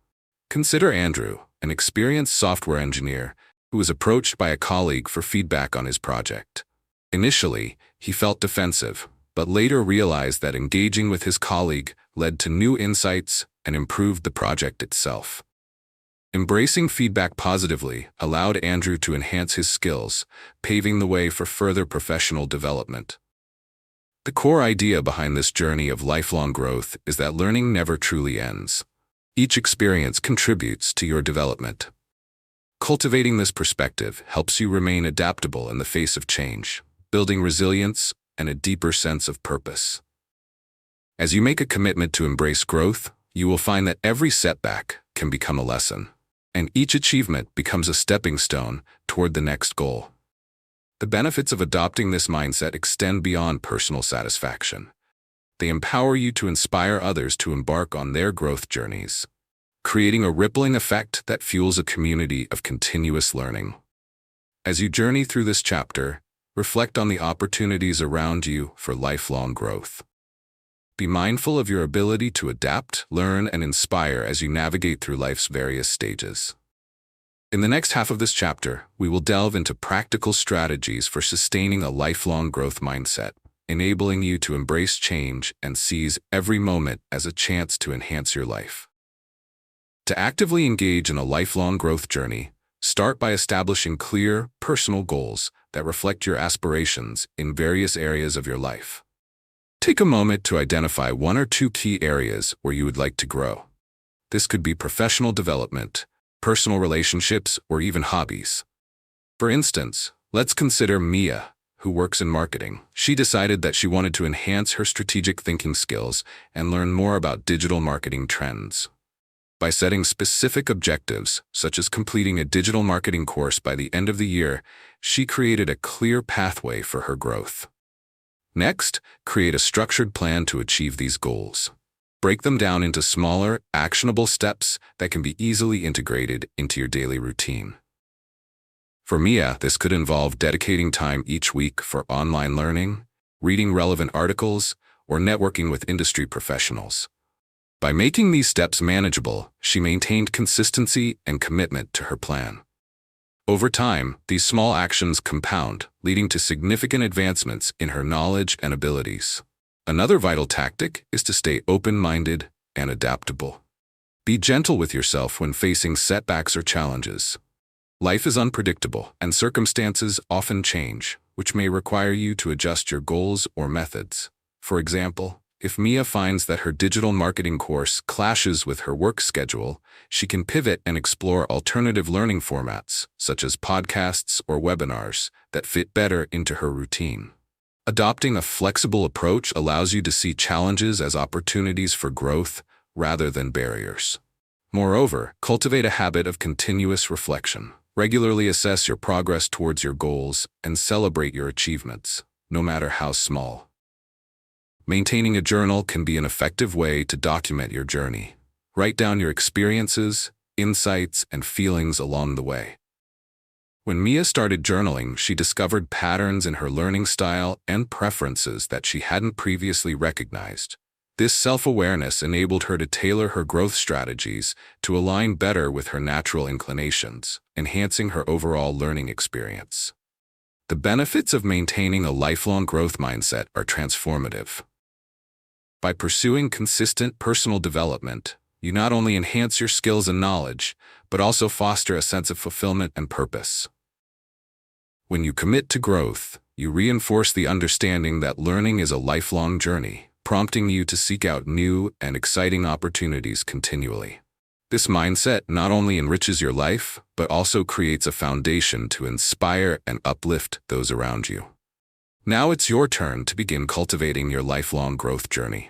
Consider Andrew, an experienced software engineer who was approached by a colleague for feedback on his project. Initially, he felt defensive, but later realized that engaging with his colleague led to new insights and improved the project itself. Embracing feedback positively allowed Andrew to enhance his skills, paving the way for further professional development. The core idea behind this journey of lifelong growth is that learning never truly ends. Each experience contributes to your development. Cultivating this perspective helps you remain adaptable in the face of change, building resilience and a deeper sense of purpose. As you make a commitment to embrace growth, you will find that every setback can become a lesson, and each achievement becomes a stepping stone toward the next goal. The benefits of adopting this mindset extend beyond personal satisfaction. They empower you to inspire others to embark on their growth journeys, creating a rippling effect that fuels a community of continuous learning. As you journey through this chapter, reflect on the opportunities around you for lifelong growth. Be mindful of your ability to adapt, learn, and inspire as you navigate through life's various stages. In the next half of this chapter, we will delve into practical strategies for sustaining a lifelong growth mindset, enabling you to embrace change and seize every moment as a chance to enhance your life. To actively engage in a lifelong growth journey, start by establishing clear, personal goals that reflect your aspirations in various areas of your life. Take a moment to identify one or two key areas where you would like to grow. This could be professional development, personal relationships, or even hobbies. For instance, let's consider Mia, who works in marketing. She decided that she wanted to enhance her strategic thinking skills and learn more about digital marketing trends. By setting specific objectives, such as completing a digital marketing course by the end of the year, she created a clear pathway for her growth. Next, create a structured plan to achieve these goals. Break them down into smaller, actionable steps that can be easily integrated into your daily routine. For Mia, this could involve dedicating time each week for online learning, reading relevant articles, or networking with industry professionals. By making these steps manageable, she maintained consistency and commitment to her plan. Over time, these small actions compound, leading to significant advancements in her knowledge and abilities. Another vital tactic is to stay open-minded and adaptable. Be gentle with yourself when facing setbacks or challenges. Life is unpredictable, and circumstances often change, which may require you to adjust your goals or methods. For example, if Mia finds that her digital marketing course clashes with her work schedule, she can pivot and explore alternative learning formats, such as podcasts or webinars, that fit better into her routine. Adopting a flexible approach allows you to see challenges as opportunities for growth rather than barriers. Moreover, cultivate a habit of continuous reflection. Regularly assess your progress towards your goals and celebrate your achievements, no matter how small. Maintaining a journal can be an effective way to document your journey. Write down your experiences, insights, and feelings along the way. When Mia started journaling, she discovered patterns in her learning style and preferences that she hadn't previously recognized. This self-awareness enabled her to tailor her growth strategies to align better with her natural inclinations, enhancing her overall learning experience. The benefits of maintaining a lifelong growth mindset are transformative. By pursuing consistent personal development, you not only enhance your skills and knowledge, but also foster a sense of fulfillment and purpose. When you commit to growth, you reinforce the understanding that learning is a lifelong journey, prompting you to seek out new and exciting opportunities continually. This mindset not only enriches your life, but also creates a foundation to inspire and uplift those around you. Now it's your turn to begin cultivating your lifelong growth journey.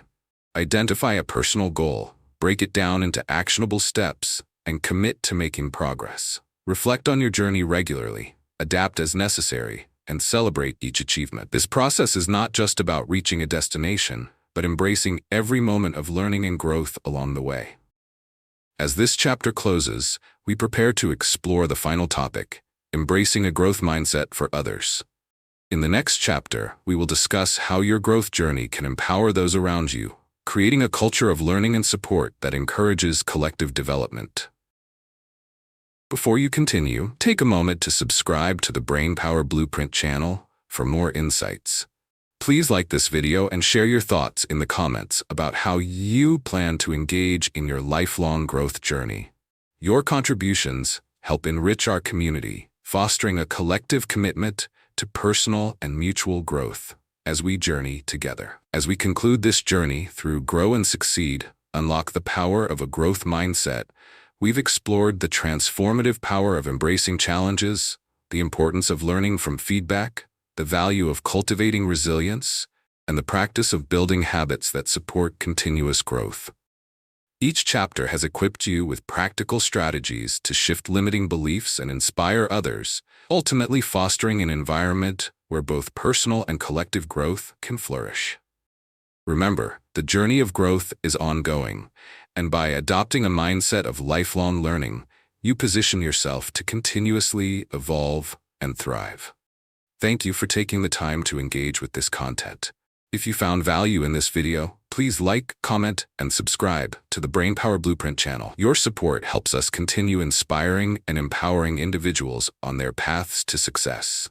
Identify a personal goal, break it down into actionable steps, and commit to making progress. Reflect on your journey regularly, adapt as necessary, and celebrate each achievement. This process is not just about reaching a destination, but embracing every moment of learning and growth along the way. As this chapter closes, we prepare to explore the final topic, embracing a growth mindset for others. In the next chapter, we will discuss how your growth journey can empower those around you, creating a culture of learning and support that encourages collective development. Before you continue, take a moment to subscribe to the Brainpower Blueprint channel for more insights. Please like this video and share your thoughts in the comments about how you plan to engage in your lifelong growth journey. Your contributions help enrich our community, fostering a collective commitment to personal and mutual growth as we journey together. As we conclude this journey through Grow and Succeed, Unlock the Power of a Growth Mindset, we've explored the transformative power of embracing challenges, the importance of learning from feedback, the value of cultivating resilience, and the practice of building habits that support continuous growth. Each chapter has equipped you with practical strategies to shift limiting beliefs and inspire others, ultimately fostering an environment where both personal and collective growth can flourish. Remember, the journey of growth is ongoing, and by adopting a mindset of lifelong learning, you position yourself to continuously evolve and thrive. Thank you for taking the time to engage with this content. If you found value in this video, please like, comment, and subscribe to the Brainpower Blueprint channel. Your support helps us continue inspiring and empowering individuals on their paths to success.